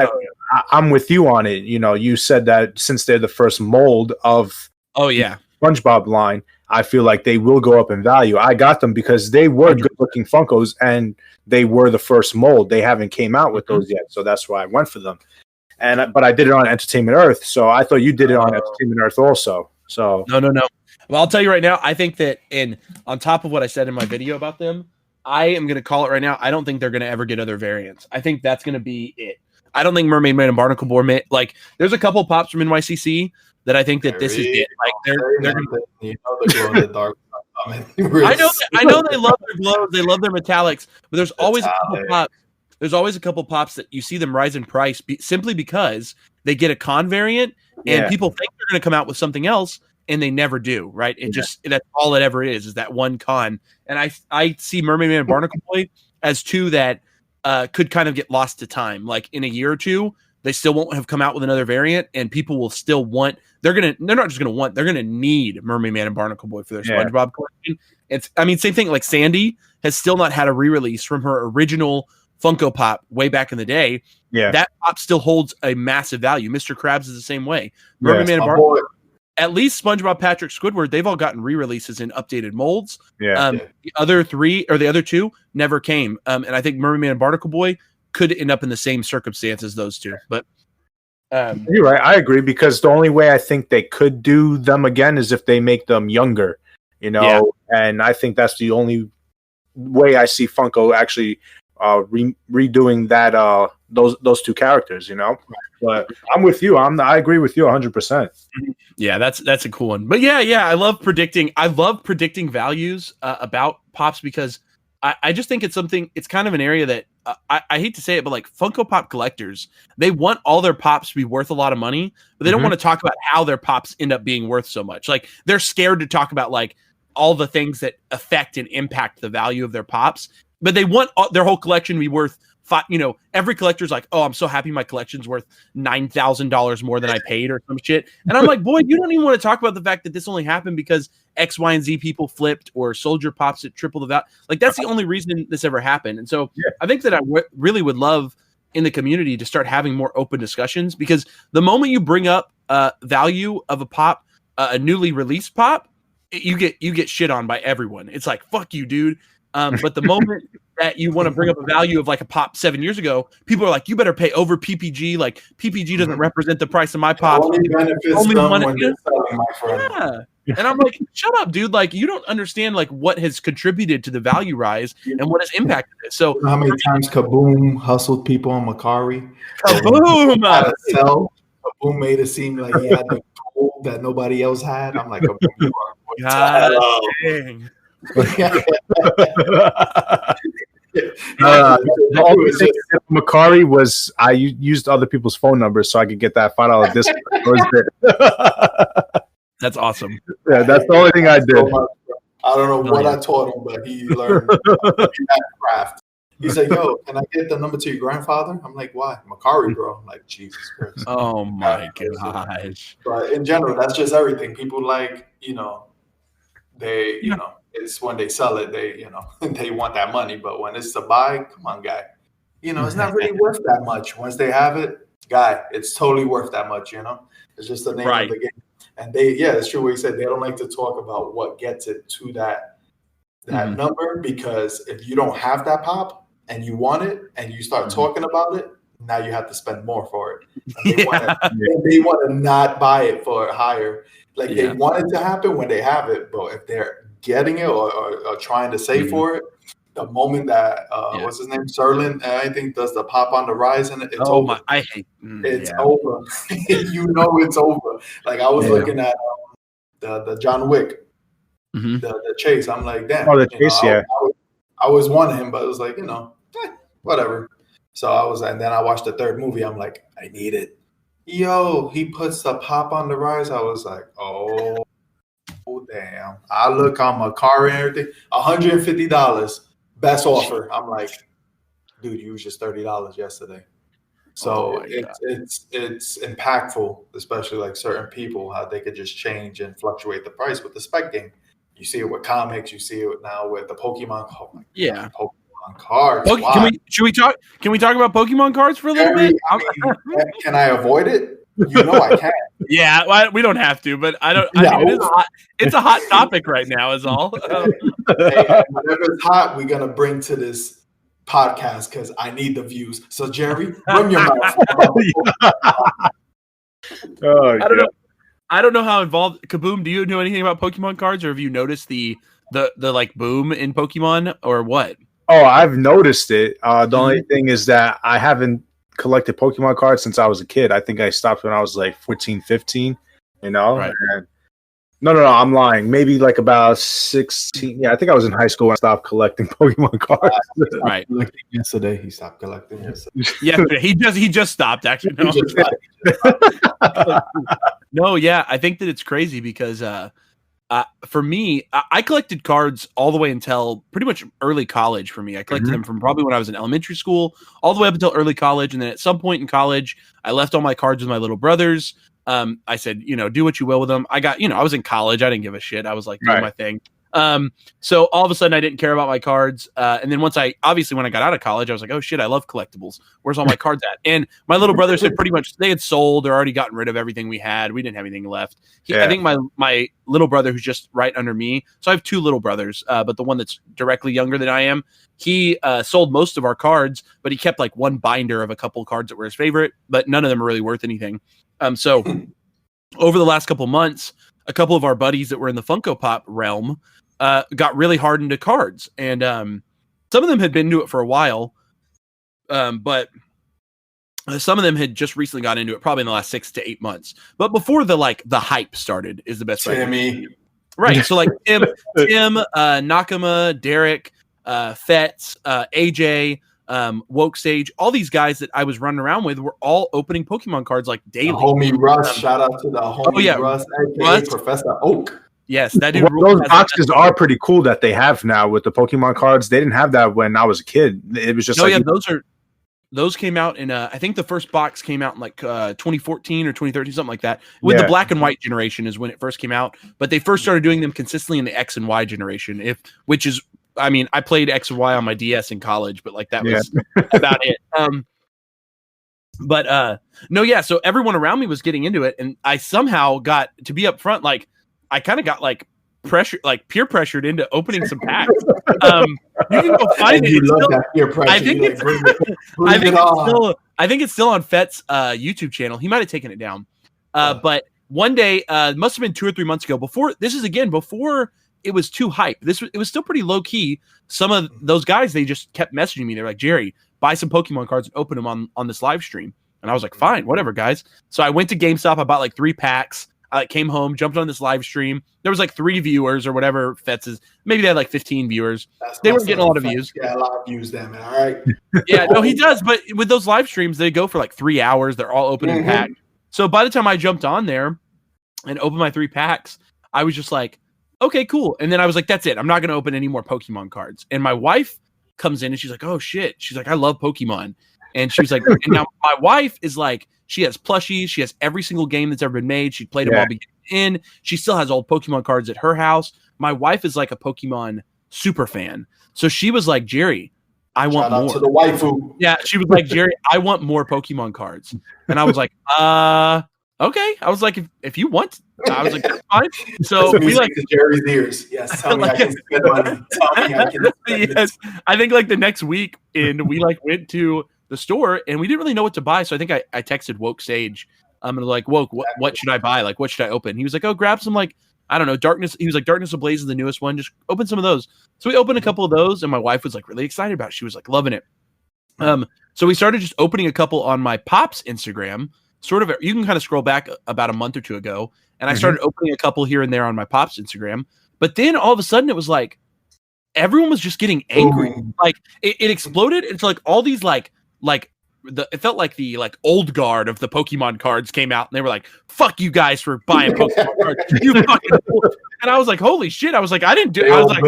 I'm with you on it. You said that since they're the first mold of SpongeBob line, I feel like they will go up in value. I got them because they were good-looking Funkos and they were the first mold. They haven't came out with those yet, so that's why I went for them. But I did it on Entertainment Earth, so I thought you did it on Entertainment Earth also. So no. Well, I'll tell you right now. I think that, on top of what I said in my video about them, I am going to call it right now. I don't think they're going to ever get other variants. I think that's going to be it. I don't think Mermaid Man and Barnacle Boy there's a couple pops from NYCC that I think that this is it. Like they're going to, the glow in the dark. I know they love their glows, they love their metallics, but there's always a couple pops. There's always a couple pops that you see them rise in price simply because they get a con variant and people think they're going to come out with something else and they never do, right? That's all it ever is that one con. And I see Mermaid Man and Barnacle Boy as two that could kind of get lost to time. Like in a year or two, they still won't have come out with another variant and people will still want, they're not just going to want, they're going to need Mermaid Man and Barnacle Boy for their SpongeBob collection. Same thing, like Sandy has still not had a re-release from her original Funko Pop way back in the day. Yeah, that pop still holds a massive value. Mr. Krabs is the same way. Mermaid Man and Barnacle, at least SpongeBob, Patrick, Squidward, they've all gotten re-releases in updated molds. The other two never came. And I think Mermaid Man and Barnacle Boy could end up in the same circumstance as those two. But you're right. I agree because the only way I think they could do them again is if they make them younger. And I think that's the only way I see Funko actually redoing that those two characters, But I'm with you. I agree with you 100%. Yeah, that's a cool one. But yeah, I love predicting values about pops because I just think it's kind of an area that I hate to say it, but like Funko Pop collectors, they want all their pops to be worth a lot of money, but they don't want to talk about how their pops end up being worth so much. Like they're scared to talk about like all the things that affect and impact the value of their pops. But they want their whole collection to be worth, every collector's like, oh, I'm so happy my collection's worth $9,000 more than I paid or some shit. And I'm like, boy, you don't even want to talk about the fact that this only happened because X, Y, and Z people flipped or sold your pops at triple the value. Like that's the only reason this ever happened. And so I think that I really would love in the community to start having more open discussions because the moment you bring up value of a pop, a newly released pop, you get shit on by everyone. It's like, fuck you, dude. But the moment that you want to bring up a value of like a pop 7 years ago, people are like, you better pay over PPG. Like PPG doesn't represent the price of my pop. And I'm like, shut up, dude. Like, you don't understand like what has contributed to the value rise and what has impacted it. So you know how many times Kaboom hustled people on Macari? Kaboom! Had to sell. Kaboom made it seem like he had the gold that nobody else had. I'm like, Kaboom, you are dang. The only thing Macari was I used other people's phone numbers so I could get that $5 discount. That's awesome. Yeah, that's the only thing I did. I don't know what I taught him, but he learned that craft. He's like, yo, can I get the number to your grandfather? I'm like, why? Macari, bro. I'm like, Jesus Christ. Oh my gosh. But in general, that's just everything. People like, they, it's when they sell it, they, they want that money. But when it's to buy, come on, guy. It's not really worth that much. Once they have it, guy, it's totally worth that much, It's just the name of the game. And it's true what you said. They don't like to talk about what gets it to that number, because if you don't have that pop and you want it and you start talking about it, now you have to spend more for it. And they want to not buy it for higher. Like they want it to happen when they have it, but if they're getting it or trying to save for it, the moment that what's his name, Serlin, I think does the pop on the rise, and it's over. I hate it's over. It's over. Like I was looking at the John Wick, the chase. I'm like, damn. Oh, the chase, I always wanted him, but it was like, whatever. So and then I watched the third movie. I'm like, I need it. Yo, he puts the pop on the rise. I was like, oh damn. I look on my car and everything, $150. Best offer. I'm like, dude, you was just $30 yesterday. So it's impactful, especially like certain people, how they could just change and fluctuate the price with the spec game. You see it with comics, you see it now with the Pokemon. Oh my God, Pokemon cards. Can we talk about Pokemon cards for a little bit? Can I avoid it? I can. Yeah, well, we don't have to, but I don't. I mean, it's a hot topic right now, is all. Hey, whatever is hot, we're gonna bring to this podcast because I need the views. So, Jerry, run your mouth. I don't know how involved. Kaboom, do you know anything about Pokemon cards, or have you noticed the like boom in Pokemon, or what? Oh, I've noticed it. The only thing is that I haven't collected Pokemon cards since I was a kid. I think I stopped when I was like 14, 15, Right. And no, I'm lying. Maybe like about 16. Yeah, I think I was in high school when I stopped collecting Pokemon cards. Right. Yesterday, he stopped collecting. Yeah, he just stopped, actually. No. No, yeah, I think that it's crazy because for me, I collected cards all the way until pretty much early college for me. I collected them from probably when I was in elementary school all the way up until early college. And then at some point in college, I left all my cards with my little brothers. I said, do what you will with them. I got, I was in college. I didn't give a shit. I was like doing my thing. So all of a sudden I didn't care about my cards. And then when I got out of college, I was like, oh shit, I love collectibles. Where's all my cards at? And my little brothers had they had sold or already gotten rid of everything we had. We didn't have anything left. I think my little brother, who's just right under me. So I have two little brothers, but the one that's directly younger than I am, he sold most of our cards, but he kept like one binder of a couple of cards that were his favorite, but none of them are really worth anything. So over the last couple months, a couple of our buddies that were in the Funko Pop realm got really hard into cards, and some of them had been into it for a while, but some of them had just recently got into it, probably in the last 6 to 8 months. But before the hype started, is the best way. Timmy, right? So like Tim, Nakama, Derek, Fetz, AJ. Woke Sage, all these guys that I was running around with were all opening Pokemon cards like daily. The homie Russ, shout out to the homie Russ, aka Professor Oak. Yes, that dude. Those boxes are pretty cool that they have now with the Pokemon cards. They didn't have that when I was a kid. It was just those came out in I think the first box came out in like 2014 or 2013, something like that. With the black and white generation is when it first came out, but they first started doing them consistently in the X and Y generation, which is, I mean, I played X and Y on my DS in college, but like that was about it. So everyone around me was getting into it, and I somehow got to be up front. Like I kind of got like peer pressured into opening some packs. You can go find it. I think it's still on Fett's YouTube channel. He might have taken it down. But one day, it must have been 2 or 3 months ago. Before it was too hype. It was still pretty low key. Some of those guys, they just kept messaging me. They're like, Jerry, buy some Pokemon cards and open them on this live stream. And I was like, fine, whatever, guys. So I went to GameStop. I bought like 3 packs. I came home, jumped on this live stream. There was like 3 viewers or whatever Fetz is. Maybe they had like 15 viewers. They weren't getting a lot of views. Yeah, a lot of views, then, man. All right. Yeah, no, he does. But with those live streams, they go for like 3 hours. They're all open and packed. So by the time I jumped on there and opened my 3 packs, I was just like, okay, cool. And then I was like, that's it. I'm not going to open any more Pokemon cards. And my wife comes in and she's like, oh shit. She's like, I love Pokemon. And she was like, and now my wife is like, she has plushies. She has every single game that's ever been made. She played them all beginning to end. She still has old Pokemon cards at her house. My wife is like a Pokemon super fan. So she was like, Jerry, I want more. To the waifu. Yeah, she was like, Jerry, I want more Pokemon cards. And I was like, okay. I was like, if you want, I was like, that's fine. So we like to Jerry's ears. Yes, tell me I can spend money. Tell me I can spend yes. I think like the next week, and we like went to the store, and we didn't really know what to buy. So I think I texted Woke Sage. I'm like, Woke, what should I buy? Like, what should I open? He was like, oh, grab some like, I don't know, Darkness. He was like, Darkness Ablaze is the newest one. Just open some of those. So we opened a couple of those, and my wife was like really excited about it. She was like loving it. So we started just opening a couple on my Pop's Instagram. Sort of, you can kind of scroll back about a month or two ago, and I started opening a couple here and there on my Pop's Instagram. But then all of a sudden, it was like everyone was just getting angry. Like it exploded. It's like all these it felt like the old guard of the Pokemon cards came out, and they were like, "Fuck you guys for buying Pokemon cards, you fucking." And I was like, "Holy shit!" I was like, "I didn't do." I was like,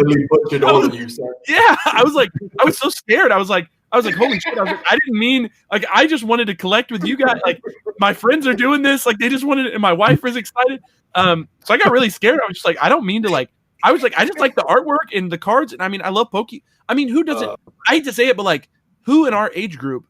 "Yeah." I was like, I was so scared. I was like, "Holy shit!" I was like, I didn't mean like I just wanted to collect with you guys. Like my friends are doing this. Like they just wanted it, and my wife was excited. So I got really scared. I was just like, I don't mean to like. I was like, I just like the artwork and the cards, and I mean, I love I mean, who doesn't? I hate to say it, but like, who in our age group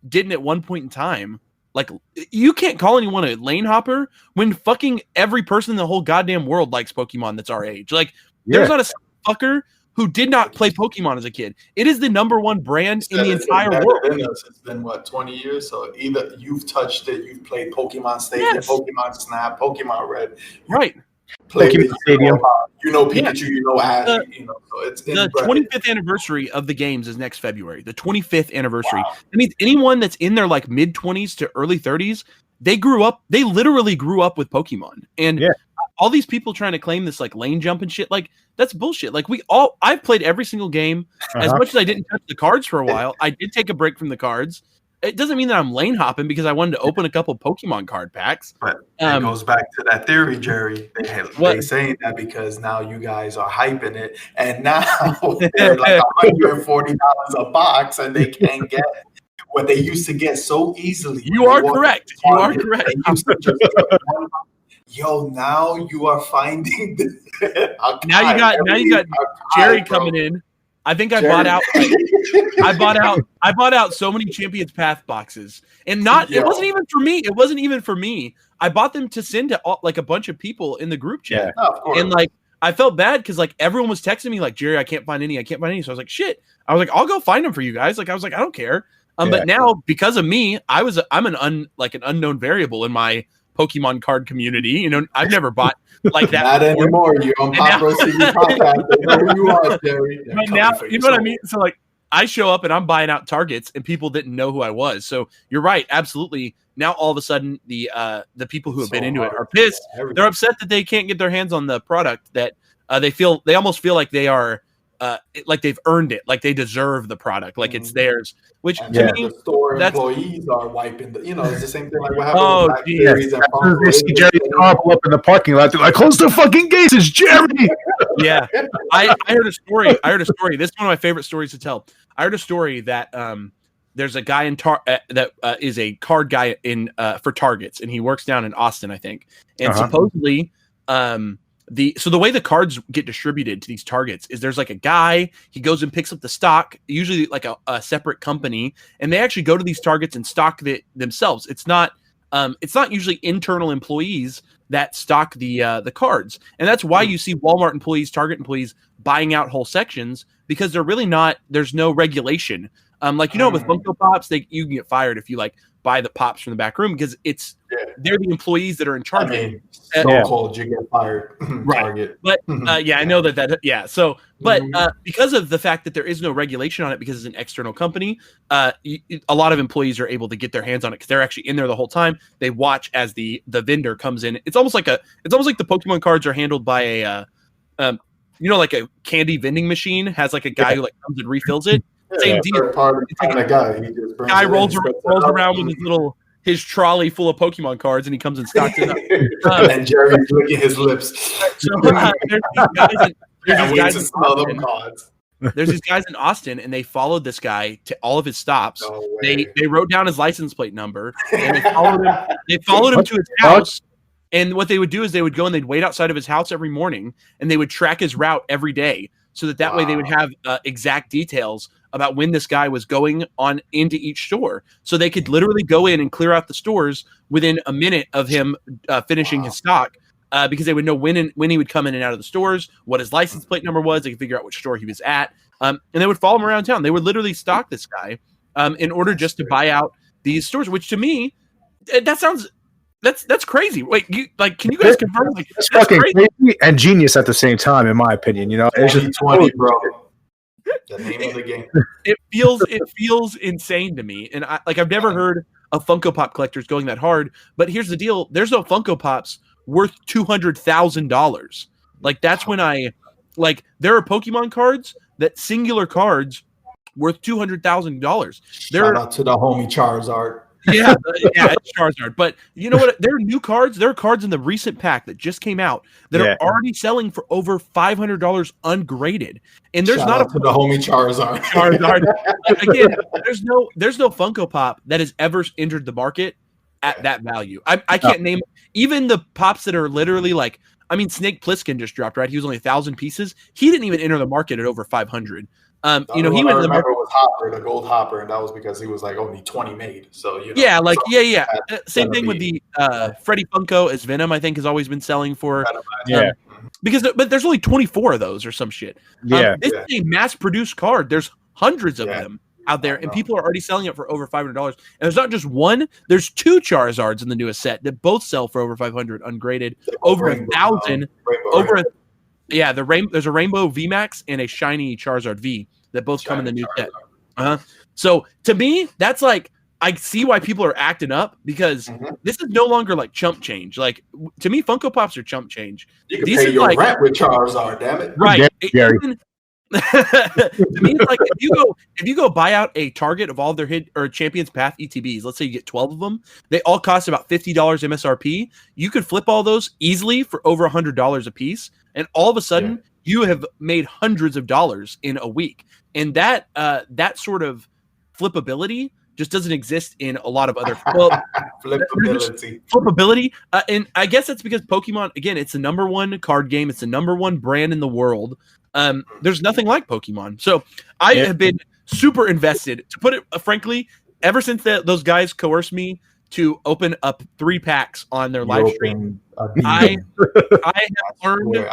didn't at one point in time? Like, you can't call anyone a lane hopper when fucking every person in the whole goddamn world likes Pokemon that's our age. Like, there's not a fucker who did not play Pokemon as a kid. It is the #1 brand in the entire world. It's been what, 20 years? So either you've touched it, you've played Pokemon Stadium, Pokemon Snap, Pokemon Red, right? Pokemon Stadium. You know Pikachu, you know Ash. So it's the 25th anniversary of the games is next February. The 25th anniversary. Wow. I mean, anyone that's in their like mid 20s to early 30s, they literally grew up with Pokemon. And all these people trying to claim this like lane jump and shit, like that's bullshit. Like I've played every single game. As much as I didn't touch the cards for a while, I did take a break from the cards. It doesn't mean that I'm lane hopping because I wanted to open a couple Pokemon card packs. But it goes back to that theory, Jerry. They saying that because now you guys are hyping it, and now they're like $140 a box, and they can't get what they used to get so easily. You are correct. You are correct. Yo, now you are finding now you got Jerry coming in. I think I bought out so many Champions Path boxes, and it wasn't even for me. It wasn't even for me. I bought them to send to like a bunch of people in the group chat. Yeah, of course. And like I felt bad because like everyone was texting me like, Jerry, I can't find any. So I was like, shit. I was like, I'll go find them for you guys. Like I was like, I don't care. But now because of me, I'm an unknown variable in my Pokemon card community. You know, I've never bought like that. Not anymore. You're on Pop Roast TV podcast. Where you are, Jerry. But now, you know what I mean? So like I show up and I'm buying out Targets and people didn't know who I was. So you're right. Absolutely. Now all of a sudden the people who have been into it are pissed. They're upset that they can't get their hands on the product that they almost feel like they are like they've earned it, like they deserve the product, like it's theirs. Which to me, the store employees are wiping the, it's the same thing like what happened with Series and Funko. They see Jerry's car pull up in the parking lot, they're like, close the fucking gates, it's Jerry. Yeah. I heard a story. This is one of my favorite stories to tell. I heard a story that there's a guy that is a card guy in for Targets, and he works down in Austin, I think. And supposedly the way the cards get distributed to these Targets is there's like a guy, he goes and picks up the stock, usually like a separate company, and they actually go to these Targets and stock it themselves. It's not usually internal employees that stock the cards. And that's why you see Walmart employees, Target employees buying out whole sections, because they're really there's no regulation. Like, with Funko Pops, you can get fired if you like buy the pops from the back room because it's they're the employees that are in charge. I mean, so cold, you get fired. Right. Target. But I know that. So, but because of the fact that there is no regulation on it, because it's an external company, a lot of employees are able to get their hands on it because they're actually in there the whole time. They watch as the vendor comes in. It's almost like the Pokemon cards are handled by a, like a candy vending machine has like a guy who like comes and refills it. Same deal. It's like a guy. He just guy rolls around with his trolley full of Pokemon cards, and he comes and stocks it up. And Jerry's licking his lips. So there's these guys in Austin, and they followed this guy to all of his stops. No they wrote down his license plate number, and they followed him to his house. And what they would do is they would go and they'd wait outside of his house every morning, and they would track his route every day, so that way they would have exact details about when this guy was going on into each store. So they could literally go in and clear out the stores within a minute of him finishing his stock, because they would know when he would come in and out of the stores, what his license plate number was. They could figure out which store he was at, and they would follow him around town. They would literally stalk this guy in order just to buy out these stores, which to me, that sounds... That's crazy. Wait, can you guys confirm? Like, that's fucking crazy and genius at the same time, in my opinion. It's just 20, bro. The name of the game. It feels insane to me, and I've never heard of Funko Pop collectors going that hard. But here's the deal: there's no Funko Pops worth $200,000. Like that's when there are Pokemon cards singular cards worth $200,000. Shout out to the homie Charizard. Yeah, it's Charizard. But you know what? There are new cards. There are cards in the recent pack that just came out that are already selling for over $500 ungraded. And there's Shout out to the homie Charizard. Again, there's no Funko Pop that has ever entered the market at that value. I can't name even the pops that are literally like. I mean, Snake Plissken just dropped, right? He was only 1,000 pieces. He didn't even enter the market at over 500. He went in the market. Was Hopper, the gold Hopper, and that was because he was like only 20 made. So Same thing with the Freddy Funko as Venom. I think has always been selling for but there's only 24 of those or some shit. This is a mass-produced card. There's hundreds of them out there, and people are already selling it for over $500. And there's not just one; there's two Charizards in the newest set that both sell for over 500 ungraded, over 1,000, over. There's a Rainbow VMAX and a shiny Charizard V that both come in the new set. So to me, that's like I see why people are acting up because this is no longer like chump change. Like to me, Funko Pops are chump change. You can pay your rent with Charizard, damn it. Right. To me, it's like if you go buy out a Target of all their hit or Champions Path ETBs, let's say you get 12 of them, they all cost about $50 MSRP. You could flip all those easily for over $100 a piece, and all of a sudden you have made hundreds of dollars in a week. And that sort of flippability just doesn't exist in a lot of other flippability. And I guess that's because Pokemon, again, it's the number one card game. It's the number one brand in the world. There's nothing like Pokemon. So I have been super invested, to put it frankly, ever since those guys coerced me to open up 3 packs on their live stream. I have learned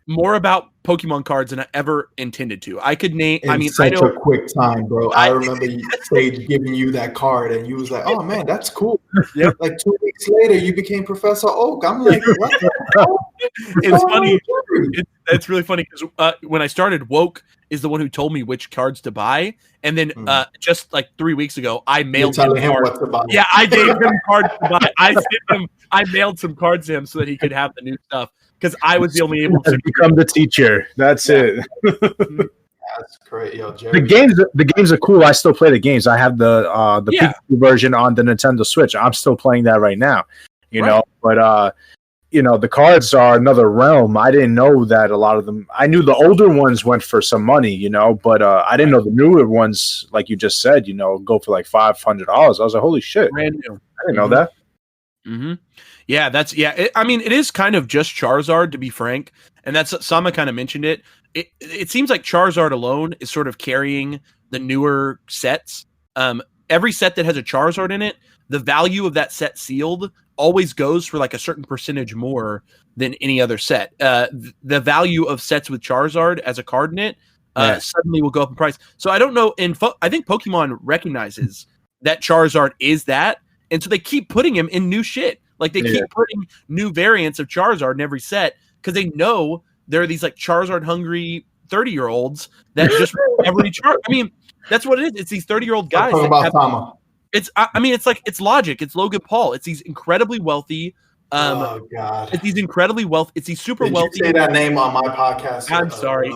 more about Pokemon cards than I ever intended to. I could name. Such a quick time, bro. I remember Sage giving you that card, and you was like, "Oh man, that's cool." Yep. Like 2 weeks later, you became Professor Oak. I'm like, "What?" It's funny. It's really funny because when I started, Woke is the one who told me which cards to buy, and then just like 3 weeks ago, I mailed him what to buy. Yeah, I gave him cards to buy. I mailed some cards to him so that he could have the new stuff. Because I was the only able to become the teacher. That's it. That's great, yo. Jerry. The games are cool. I still play the games. I have the Pikachu version on the Nintendo Switch. I'm still playing that right now. You know, but the cards are another realm. I didn't know that a lot of them. I knew the older ones went for some money, but I didn't know the newer ones, like you just said, go for like $500. I was like, holy shit! Brand new. I didn't know that. Mm-hmm. Yeah, it is kind of just Charizard, to be frank, and that's Sama kind of mentioned it. It seems like Charizard alone is sort of carrying the newer sets. Every set that has a Charizard in it, the value of that set sealed always goes for like a certain percentage more than any other set. The value of sets with Charizard as a card in it suddenly will go up in price. So I don't know. I think Pokemon recognizes that Charizard is that, and so they keep putting him in new shit. Like they keep putting new variants of Charizard in every set because they know there are these like Charizard hungry 30-year-olds that just every Charizard. I mean, that's what it is. It's these 30-year-old guys. It's it's logic. It's Logan Paul. It's these incredibly wealthy. Oh God! It's these incredibly wealthy. It's these super wealthy. You say that name on my podcast. I'm sorry.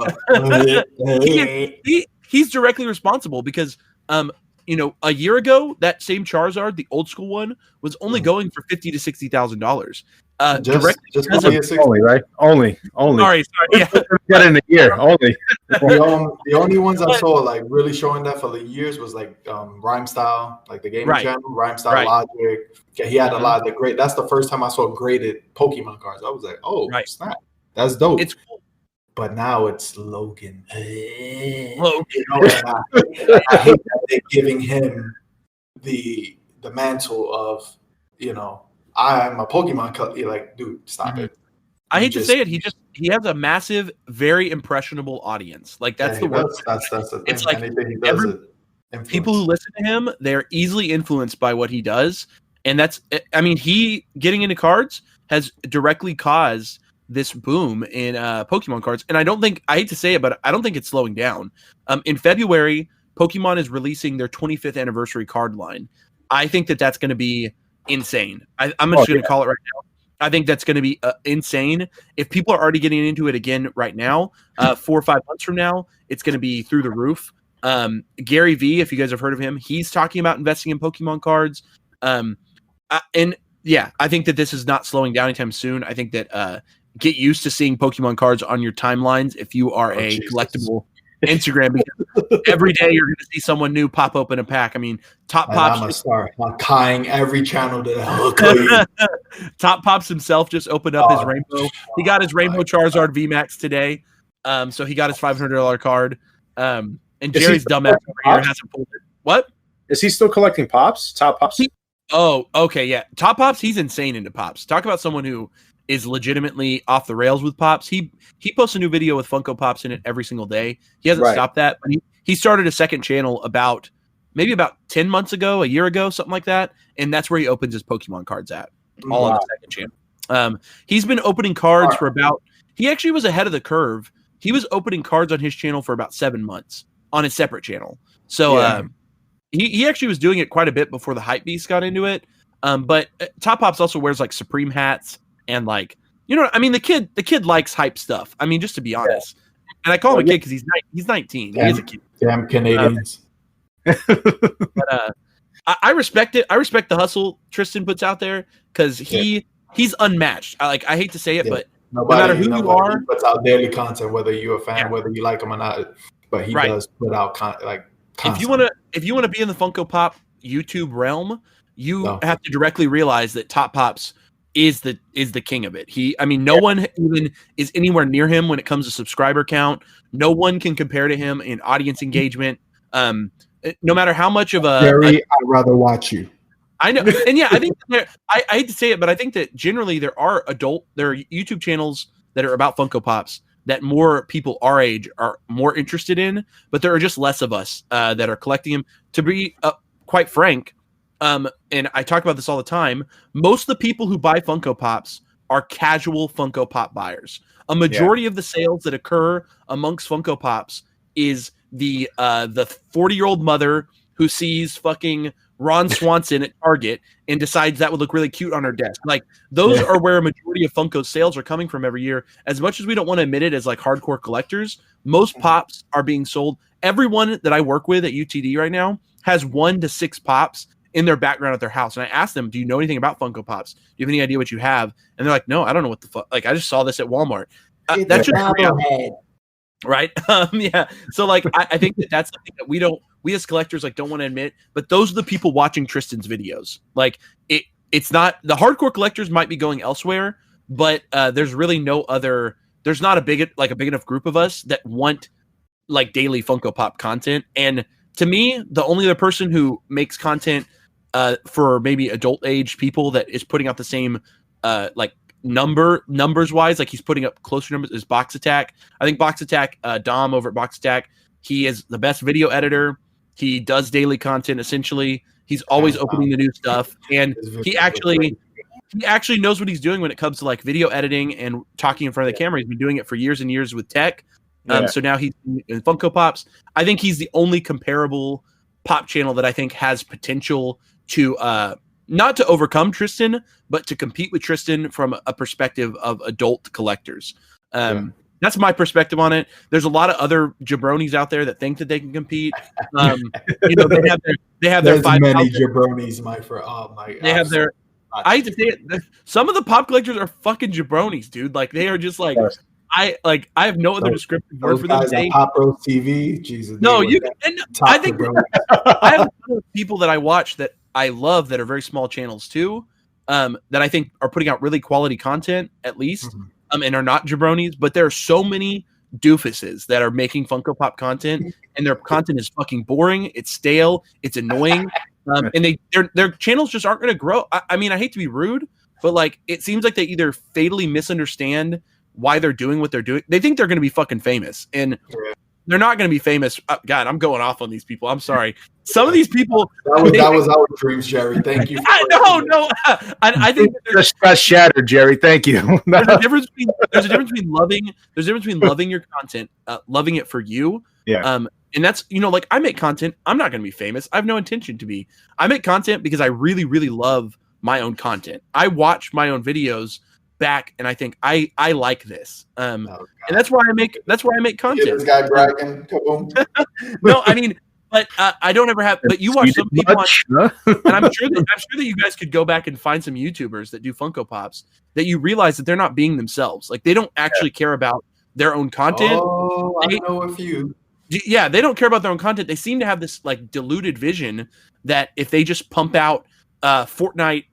He's directly responsible because a year ago that same Charizard, the old school one, was only going for $50,000 to $60,000. Just only, right? Only. Sorry. Yeah. Get in a year only. The only ones I saw like really showing that for the years was like Rhyme Style, like the gaming channel, Rhyme Style Logic. He had a lot of the great. That's the first time I saw graded Pokemon cards. I was like, oh snap, that's dope. It's cool. But now it's Logan. Logan. I hate that they're giving him the mantle of I'm a Pokemon collector. You're like, dude, stop it. I hate to say it. He has a massive, very impressionable audience. Like that's the word. That's the thing. It's like people who listen to him, they're easily influenced by what he does, and he getting into cards has directly caused this boom in Pokemon cards. And I hate to say it, but I don't think it's slowing down. In February, Pokemon is releasing their 25th anniversary card line. I think that's going to be insane. I'm just going to call it right now. I think that's going to be insane. If people are already getting into it again right now, 4 or 5 months from now, it's going to be through the roof. Gary V, if you guys have heard of him, he's talking about investing in Pokemon cards. I think that this is not slowing down anytime soon. I think that get used to seeing Pokemon cards on your timelines if you are a collectible Instagram, because every day you're going to see someone new pop open a pack. I mean, Top Pops. I'm a star. I'm tying every channel to Top Pops himself just opened up his rainbow. He got his Rainbow Charizard VMAX today. So he got his $500 card. And Jerry's dumbass over here hasn't pulled it. What? Is he still collecting Pops? Top Pops? Okay, yeah. Top Pops, he's insane into Pops. Talk about someone who is legitimately off the rails with Pops. He posts a new video with Funko Pops in it every single day. He hasn't stopped that. But he started a second channel about 10 months ago, a year ago, something like that. And that's where he opens his Pokemon cards at. All on the second channel. He's been opening cards for he actually was ahead of the curve. He was opening cards on his channel for about 7 months on his separate channel. So he actually was doing it quite a bit before the hype beast got into it. But Top Pops also wears like Supreme hats. And the kid likes hype stuff. I mean, just to be honest, and I call him a kid because he's 19. He is a kid. Damn Canadians. But I respect it. I respect the hustle Tristan puts out there because he's unmatched. I hate to say it, but no matter who you are, he puts out daily content, whether you're a fan, whether you like him or not. But he does put out content. If you want to be in the Funko Pop YouTube realm, you have to directly realize that Top Pops is the king of it. No one even is anywhere near him when it comes to subscriber count. No one can compare to him in audience engagement. No matter how much of I'd rather watch you. I know. And I think I hate to say it, but I think that generally there are YouTube channels that are about Funko Pops that more people our age are more interested in, but there are just less of us that are collecting them. To be quite frank, and I talk about this all the time, most of the people who buy Funko Pops are casual Funko Pop buyers. A majority of the sales that occur amongst Funko Pops is the 40-year-old mother who sees fucking Ron Swanson at Target and decides that would look really cute on her desk. Like those are where a majority of Funko sales are coming from every year. As much as we don't want to admit it as like hardcore collectors, most Pops are being sold. Everyone that I work with at UTD right now has 1 to 6 Pops in their background at their house. And I asked them, do you know anything about Funko Pops? Do you have any idea what you have? And they're like, no, I don't know what the fuck. Like, I just saw this at Walmart. That's just reality. Right. So like, I think that's something that we as collectors don't want to admit, but those are the people watching Tristan's videos. Like it's not the hardcore collectors might be going elsewhere, but there's really there's not a big enough group of us that want like daily Funko Pop content. And to me, the only other person who makes content for maybe adult age people that is putting out the same numbers wise, like he's putting up closer numbers, is Box Attack. I think Box Attack, Dom over at Box Attack, he is the best video editor. He does daily content essentially. He's always opening the new stuff, and he actually knows what he's doing when it comes to like video editing and talking in front of the camera. He's been doing it for years and years with tech. So now he's in Funko Pops. I think he's the only comparable pop channel that I think has potential to not to overcome Tristan, but to compete with Tristan from a perspective of adult collectors. That's my perspective on it. There's a lot of other jabronis out there that think that they can compete. You know, they have their many jabronis, they have their. I hate to say it. Some of the pop collectors are fucking jabronis, dude. Like they are just like I have no other descriptive word for them. Pop Rose TV, Jesus. No, you. And I think I have a ton of people that I watch that I love that are very small channels too. That I think are putting out really quality content at least. And are not jabronis, but there are so many doofuses that are making Funko Pop content, and their content is fucking boring. It's stale. It's annoying, and their channels just aren't going to grow. I mean, I hate to be rude, but like it seems like they either fatally misunderstand why they're doing what they're doing. They think they're going to be fucking famous, and they're not going to be famous. God, I'm going off on these people. I'm sorry. Some of these people. That was our dreams, Jerry. Thank you. I think just got shattered, Jerry. Thank you. There's a difference between loving your content, loving it for you. And that's, you know, like I make content. I'm not going to be famous. I have no intention to be. I make content because I really, really love my own content. I watch my own videos back, and I think I like this. And that's why I make content. This guy bragging. No, I mean, but I don't ever have. But you watch some people, and I'm sure that you guys could go back and find some YouTubers that do Funko Pops that you realize that they're not being themselves. Like they don't actually care about their own content. Oh, I know a few. Yeah, they don't care about their own content. They seem to have this like diluted vision that if they just pump out humping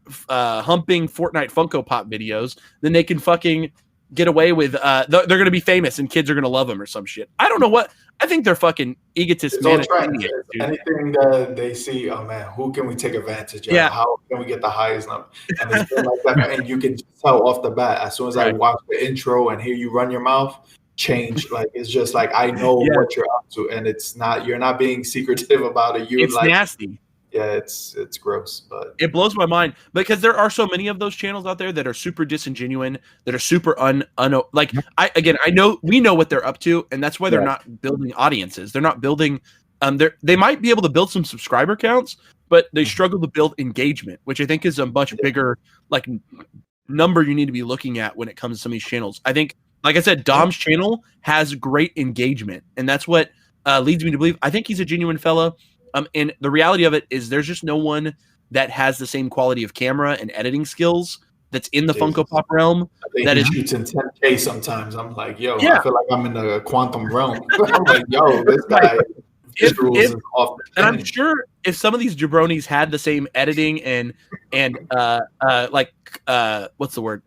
Fortnite Funko Pop videos, then they can fucking get away with they're going to be famous and kids are going to love them or some shit. I don't know what. I think they're fucking egotists. Anything that they see, oh man, who can we take advantage of? Yeah. How can we get the highest number? And it's been like that, and you can tell off the bat as soon as I watch the intro and hear you run your mouth, change. Like it's just like I know what you're up to, and it's not. You're not being secretive about it. It's like, nasty. Yeah, it's gross, but it blows my mind because there are so many of those channels out there that are super disingenuous, that are super like I know we know what they're up to, and that's why they're not building audiences. They're not building they might be able to build some subscriber counts, but they struggle to build engagement, which I think is a much bigger like number you need to be looking at when it comes to some of these channels. I think, like I said, Dom's channel has great engagement, and that's what leads me to believe I think he's a genuine fella. And the reality of it is there's just no one that has the same quality of camera and editing skills that's in the Funko Pop realm. That is shoots in 10K sometimes. I'm like, yo, I feel like I'm in the quantum realm. I'm like, yo, this guy visuals is off the chain. And I'm sure if some of these jabronis had the same editing and what's the word?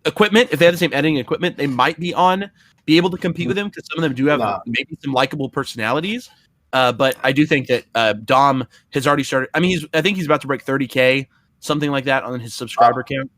Equipment, if they had the same editing equipment, they might be able to compete with him because some of them do have maybe some likable personalities. But I do think that Dom has already started. I mean, I think he's about to break 30K, something like that, on his subscriber count.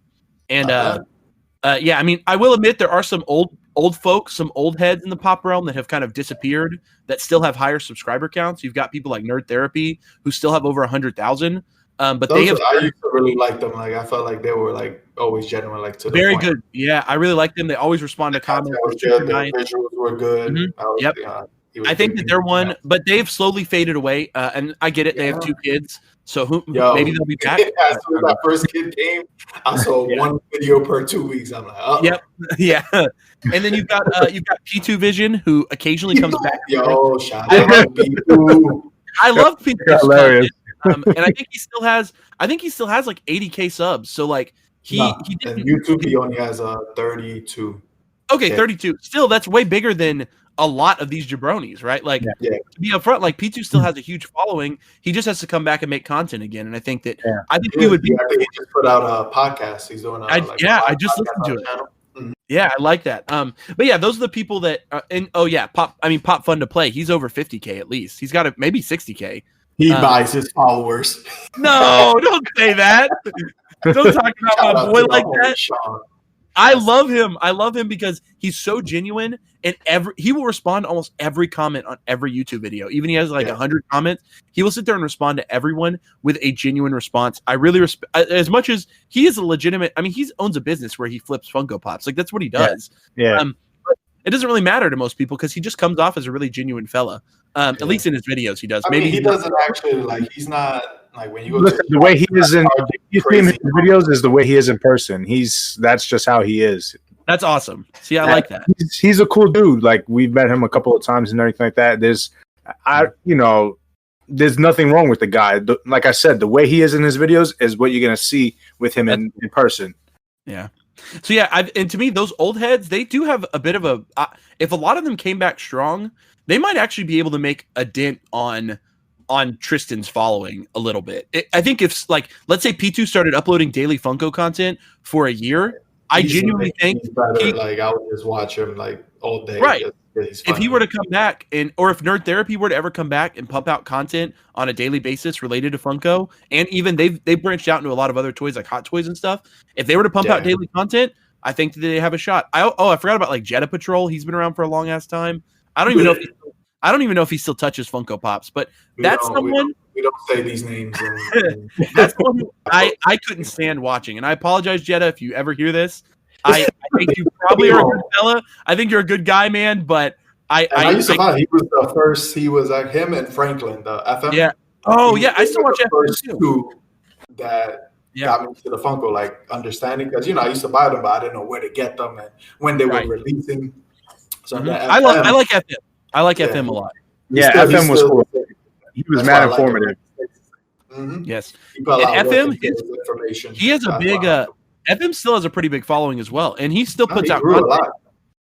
And I mean, I will admit there are some old folks, some old heads in the pop realm that have kind of disappeared that still have higher subscriber counts. You've got people like Nerd Therapy who still have over 100,000. But I used to really like them. Like I felt like they were like always genuine, like to the very point. Good. Yeah, I really like them. They always respond to comments. The visuals were good. Mm-hmm. I think that they're one, but they've slowly faded away. And I get it; they have 2 kids, so maybe they'll be back. As soon as that first kid came, I saw one video per 2 weeks. I'm like, oh, yep, yeah. And then you've got P2 Vision, who occasionally comes back. Yo, shout out P2. I love P2's content, and I think he still has. Like 80K subs. So like he didn't. YouTube he only has 32. Okay, 32. Still, that's way bigger than a lot of these jabronis, right? Like to be upfront, like P2 still has a huge following. He just has to come back and make content again. And I think that he would be. I think he just put out a podcast. He's doing. I just listened to it. Mm-hmm. Yeah, I like that. But yeah, those are the people that. Pop Fun to Play. He's over 50K at least. He's got maybe 60K. He buys his followers. No, don't say that. Don't talk about my boy like that. Sean. I love him. I love him because he's so genuine, and he will respond to almost every comment on every YouTube video. Even he has like 100 comments, he will sit there and respond to everyone with a genuine response. I really respect, as much as he is a legitimate. I mean, he owns a business where he flips Funko Pops. Like that's what he does. Yeah. But it doesn't really matter to most people because he just comes off as a really genuine fella. At least in his videos, he does. I mean, he doesn't actually like. He's not like when you go listen, the way he is in his videos is the way he is in person. That's just how he is. That's awesome. See, I like that. He's a cool dude. Like we've met him a couple of times and everything like that. There's nothing wrong with the guy. Like I said, the way he is in his videos is what you're gonna see with him in person. Yeah. So yeah, and to me, those old heads, they do have a bit of a. If a lot of them came back strong, they might actually be able to make a dent on Tristan's following a little bit. I think if like, let's say P2 started uploading daily Funko content for a year, I genuinely think like I would just watch him like all day. Right. If he were to come back or if Nerd Therapy were to ever come back and pump out content on a daily basis related to Funko, and even they've branched out into a lot of other toys like Hot Toys and stuff. If they were to pump out daily content, I think that they have a shot. I forgot about like Jetta Patrol. He's been around for a long ass time. I don't even know if he still touches Funko Pops, but that's someone. We don't say these names. That's one I couldn't stand watching, and I apologize, Jetta, if you ever hear this. I think you probably are a good fella. I think you're a good guy, man. But I used to find he was the first. He was like him and Franklin, the FM. Yeah. Oh yeah, I still watch FM too. That got me to the Funko like understanding because I used to buy them, but I didn't know where to get them and when they were releasing. So I like FM. I like FM a lot. Yeah, FM was cool. He was mad informative. Yes, and FM he has a big. FM still has a pretty big following as well, and he still puts out content.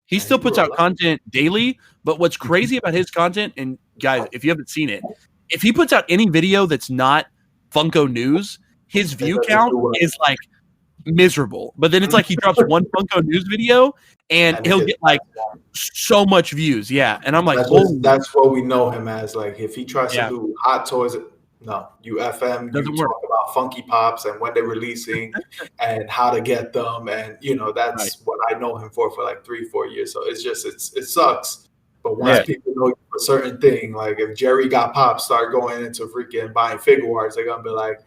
He still puts out content daily. But what's crazy about his content, and guys, if you haven't seen it, if he puts out any video that's not Funko news, his view count is like miserable. But then it's like he drops one Funko news video and he'll get like so much views. Yeah. And I'm like, that's what we know him as. Like if he tries to do Hot Toys, no, you FM, you talk about Funky Pops and when they're releasing and how to get them. And that's what I know him for like 3-4 years. So it's just, it sucks. But once people know a certain thing, like if Jerry Got Pops start going into freaking buying figure arts, they're gonna be like,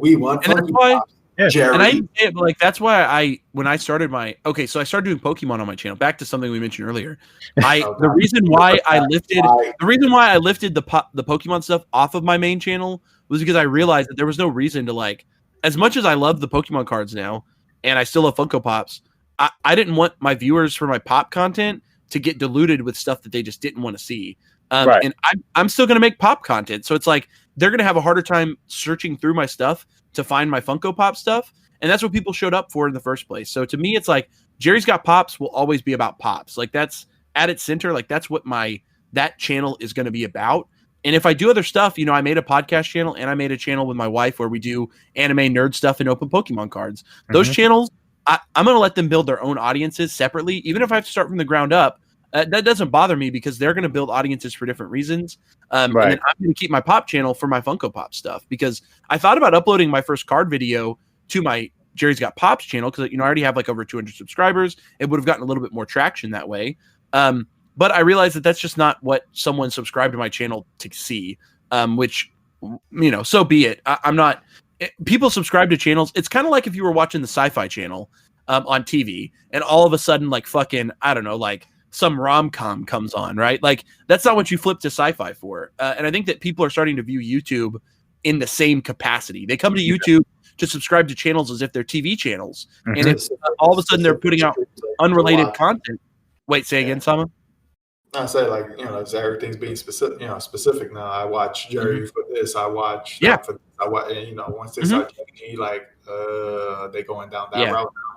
we want Funky Pops. Yeah. Jerry. And I say it, but like that's why when I started so I started doing Pokemon on my channel. Back to something we mentioned earlier. The reason why I lifted the Pokemon stuff off of my main channel was because I realized that there was no reason to like, as much as I love the Pokemon cards now, and I still love Funko Pops. I didn't want my viewers for my pop content to get diluted with stuff that they just didn't want to see. And I'm still going to make pop content. So it's like, they're going to have a harder time searching through my stuff to find my Funko Pop stuff. And that's what people showed up for in the first place. So to me, it's like Jerry's Got Pops will always be about pops. Like that's at its center. Like that's what that channel is going to be about. And if I do other stuff, I made a podcast channel and I made a channel with my wife where we do anime nerd stuff and open Pokemon cards. Those channels, I'm going to let them build their own audiences separately. Even if I have to start from the ground up, that doesn't bother me because they're going to build audiences for different reasons. And then I'm going to keep my pop channel for my Funko Pop stuff because I thought about uploading my first card video to my Jerry's Got Pops channel because I already have like over 200 subscribers. It would have gotten a little bit more traction that way. But I realized that that's just not what someone subscribed to my channel to see, which, so be it. I'm not – people subscribe to channels. It's kind of like if you were watching the Sci-Fi Channel on TV and all of a sudden like fucking, I don't know, like – some rom-com comes on, right? Like that's not what you flip to sci-fi for. And I think that people are starting to view YouTube in the same capacity. They come to YouTube to subscribe to channels as if they're TV channels. And it's all of a sudden they're putting out unrelated content. Wait, say again, Sama? I say like, everything's being specific now. I watch Jerry for this. I watch for this. I watch, once they start changing, like they going down that route now.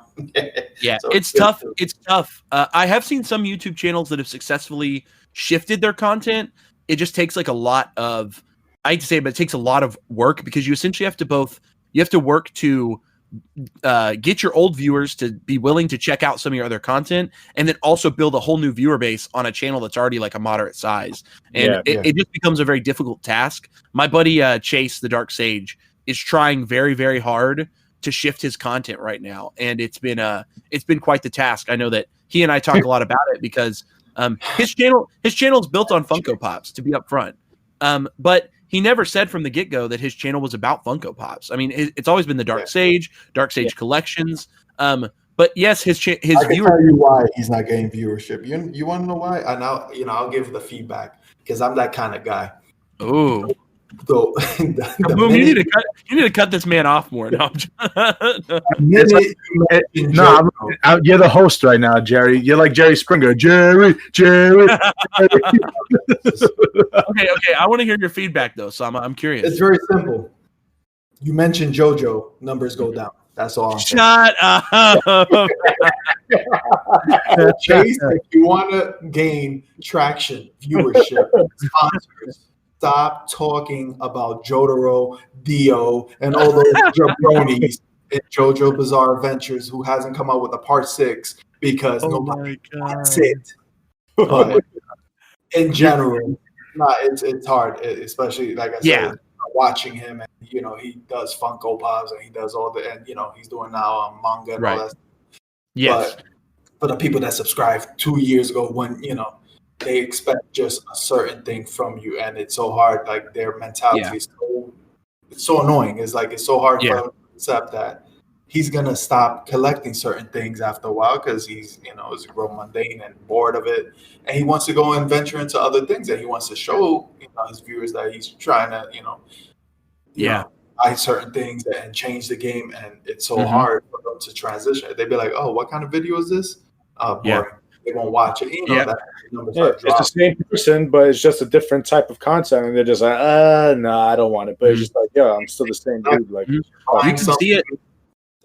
So it's tough. It's tough. I have seen some YouTube channels that have successfully shifted their content. It just takes like a lot of, I hate to say it, but it takes a lot of work because you essentially have to work to get your old viewers to be willing to check out some of your other content and then also build a whole new viewer base on a channel that's already like a moderate size. And it just becomes a very difficult task. My buddy Chase, the Dark Sage, is trying very, very hard to shift his content right now, and it's been quite the task. I know that he and I talk a lot about it because his channel is built on Funko Pops, to be upfront. But he never said from the get-go that his channel was about Funko Pops. I mean, it's always been the Dark Sage collections. But yes, his I can tell you why he's not getting viewership. You want to know why? And I'll give the feedback because I'm that kind of guy. Oh, so Boom, you need to cut this man off more. No, you're the host right now, Jerry. You're like Jerry Springer. Jerry. Okay. I want to hear your feedback though, Sama. I'm curious. It's very simple. You mentioned JoJo, numbers go down. That's all I'm saying. Shut up. Chase, if you want to gain traction, viewership, sponsors, stop talking about Jotaro, Dio, and all those jabronis in JoJo Bizarre Adventures who hasn't come out with a part 6 because nobody wants it. But in general, it's hard, especially like I said, watching him, and he does Funko Pops and he does all and he's doing now manga and all that. Yes, but the people that subscribed 2 years ago, when they expect just a certain thing from you, and it's so hard. Like their mentality is so annoying. It's so hard for them to accept that he's gonna stop collecting certain things after a while because he's is grown mundane and bored of it, and he wants to go and venture into other things, and he wants to show his viewers that he's trying to buy certain things and change the game, and it's so hard for them to transition. They'd be like, "Oh, what kind of video is this?" Boring. They won't watch it. It's the same person, but it's just a different type of content, and they're just like, no, I don't want it. But it's just like, I'm still the same dude. Like, you can see it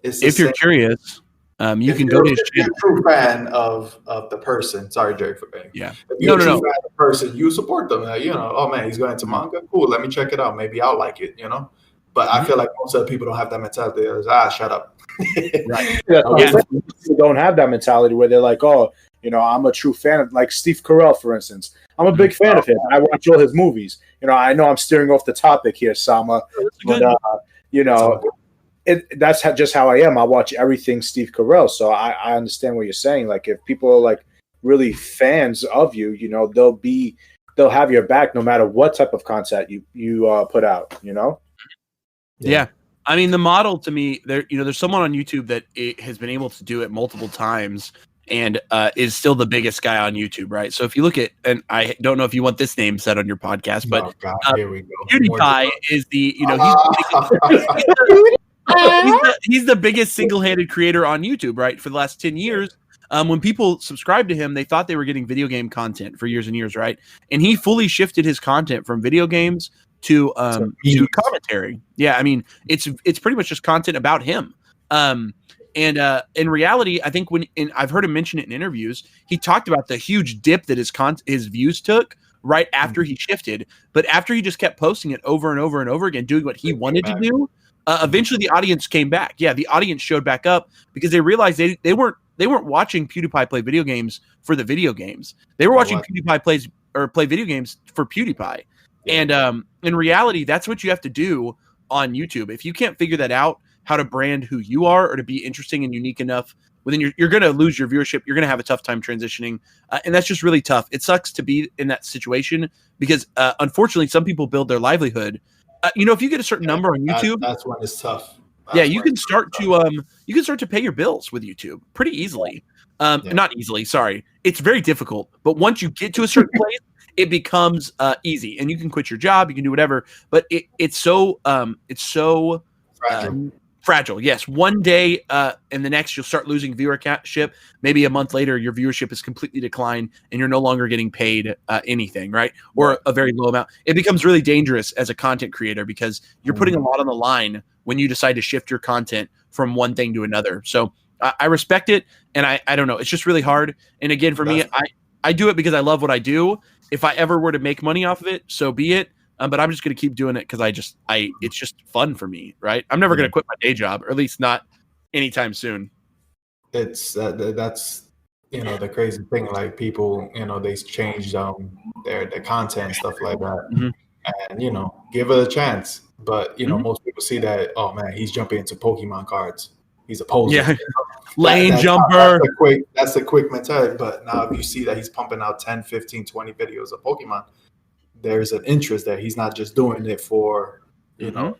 if you're curious. You can go to his channel. If you're a true fan of the person, sorry, Jerry, for being. Yeah. If you're a true fan of the person, you support them. Oh man, he's going into manga. Cool. Let me check it out. Maybe I'll like it. But I feel like most of the people don't have that mentality. It's, shut up. Right. People don't have that mentality where they're like, I'm a true fan of, like, Steve Carell, for instance. I'm a big fan of him. I watch all his movies. I know I'm steering off the topic here, Sama, but that's just how I am. I watch everything Steve Carell, so I understand what you're saying. Like, if people are like really fans of you, they'll have your back no matter what type of content you put out. Yeah. I mean, the model to me, there's someone on YouTube that has been able to do it multiple times and is still the biggest guy on YouTube, right? So if you look at, and I don't know if you want this name said on your podcast, but here we go. PewDiePie is he's the biggest single-handed creator on YouTube, right? For the last 10 years. When people subscribed to him, they thought they were getting video game content for years and years, right? And he fully shifted his content from video games to commentary. Yeah, I mean, it's pretty much just content about him. And in reality, I think I've heard him mention it in interviews, he talked about the huge dip that his views took right after he shifted. But after he just kept posting it over and over and over again, doing what he wanted to do, eventually the audience came back. Yeah, the audience showed back up because they realized they weren't watching PewDiePie play video games for the video games. They were watching PewDiePie play video games for PewDiePie. And in reality, that's what you have to do on YouTube. If you can't figure that out, how to brand who you are or to be interesting and unique enough, well, then you're going to lose your viewership. You're going to have a tough time transitioning. And that's just really tough. It sucks to be in that situation because unfortunately, some people build their livelihood. If you get a certain number on YouTube, that's when it's tough. You can start to pay your bills with YouTube pretty easily. Not easily, sorry. It's very difficult. But once you get to a certain place, it becomes easy, and you can quit your job. You can do whatever. But it's so fragile. Yes, one day and the next you'll start losing viewership. Maybe a month later, your viewership is completely declined, and you're no longer getting paid anything, right? Or a very low amount. It becomes really dangerous as a content creator because you're putting a lot on the line when you decide to shift your content from one thing to another. So I respect it, and I don't know. It's just really hard. And again, for me, I do it because I love what I do. If I ever were to make money off of it, so be it. But I'm just going to keep doing it because it's just fun for me, right? I'm never going to quit my day job, or at least not anytime soon. It's that's the crazy thing. Like people, they changed their content and stuff like that. and give it a chance. But most people see that, oh man, he's jumping into Pokemon cards. He's a poser. Yeah. Lane jumper. That's a quick mentality. But now if you see that he's pumping out 10, 15, 20 videos of Pokemon, there's an interest there. He's not just doing it for the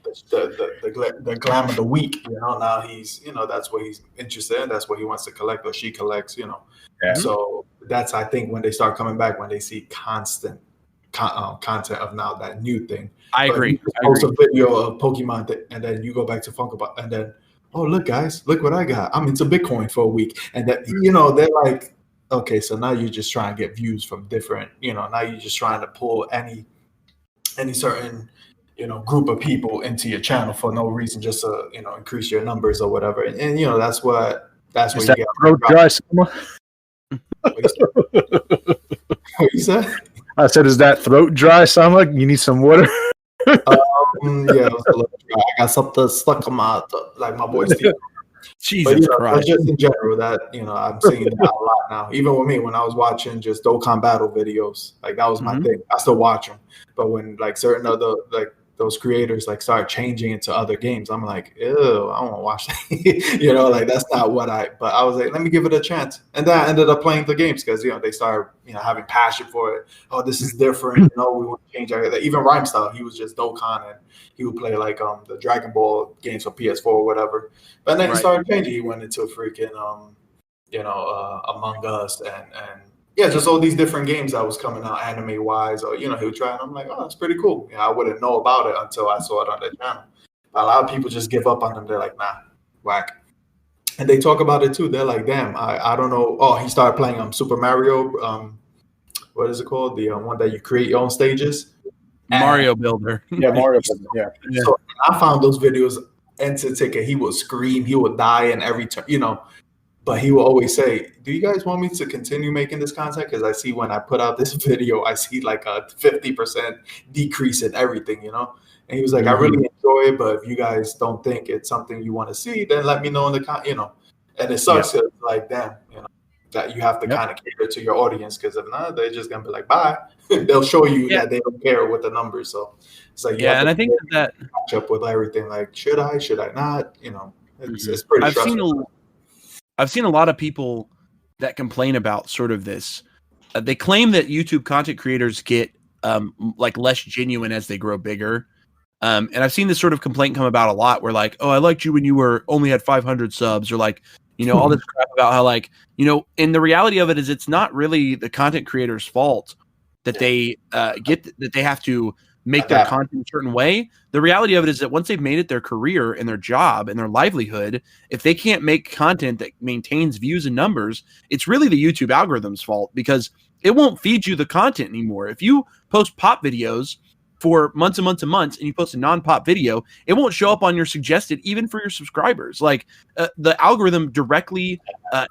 glam of the week. Now he's that's what he's interested in. That's what he wants to collect, or she collects. Yeah. So that's, I think, when they start coming back, when they see constant content of now that new thing. I agree. Post a video of Pokemon and then you go back to Funko and then, oh look guys, look what I got. I'm into Bitcoin for a week, and that they're like, okay, so now you're just trying to get views from different. Now you're just trying to pull any certain group of people into your channel for no reason, just to increase your numbers or whatever. And that's what you get. Throat dry summer? What you said? I said, is that throat dry, Sama? You need some water? Yeah, it was a little dry. I got something stuck on my, like my boy's teeth. Jesus Christ. Just in general, that I'm seeing that a lot now. Even with me, when I was watching just Dokkan battle videos, like that was my thing. I still watch them, but when like certain other those creators like start changing into other games, I'm like, ew, I don't want to watch that. Like that's not what but I was like, let me give it a chance. And then I ended up playing the games because, they started, having passion for it. Oh, this is different. We want to change everything. Even Rhyme Style, he was just Dokkan, and he would play like the Dragon Ball games for PS4 or whatever. But then he started changing. He went into freaking, Among Us and yeah, just all these different games that was coming out anime-wise, or, he would try, and I'm like, oh, that's pretty cool. I wouldn't know about it until I saw it on their channel. A lot of people just give up on them. They're like, nah, whack. And they talk about it, too. They're like, damn, I don't know. Oh, he started playing Super Mario, what is it called? The one that you create your own stages? Mario Builder. Yeah, Mario Builder, yeah. So I found those videos entertaining. He would scream, he would die in every turn, But he will always say, do you guys want me to continue making this content? Because I see when I put out this video, I see like a 50% decrease in everything, And he was like, I really enjoy it, but if you guys don't think it's something you want to see, then let me know in the And it sucks, like, damn, that you have to kind of cater to your audience, because if not, they're just going to be like, bye. They'll show you that they don't care with the numbers. So it's like, and I think that catch up with everything. Like, should I not? It's pretty stressful. I've seen a lot of people that complain about sort of this. They claim that YouTube content creators get like less genuine as they grow bigger. And I've seen this sort of complaint come about a lot, where like, oh, I liked you when you only had 500 subs, or like, all this crap about how like, and the reality of it is it's not really the content creator's fault that they that they have to make their content a certain way. The reality of it is that once they've made it their career and their job and their livelihood, if they can't make content that maintains views and numbers, it's really the YouTube algorithm's fault, because it won't feed you the content anymore. If you post pop videos for months and months and months, and you post a non-pop video, it won't show up on your suggested, even for your subscribers. Like the algorithm directly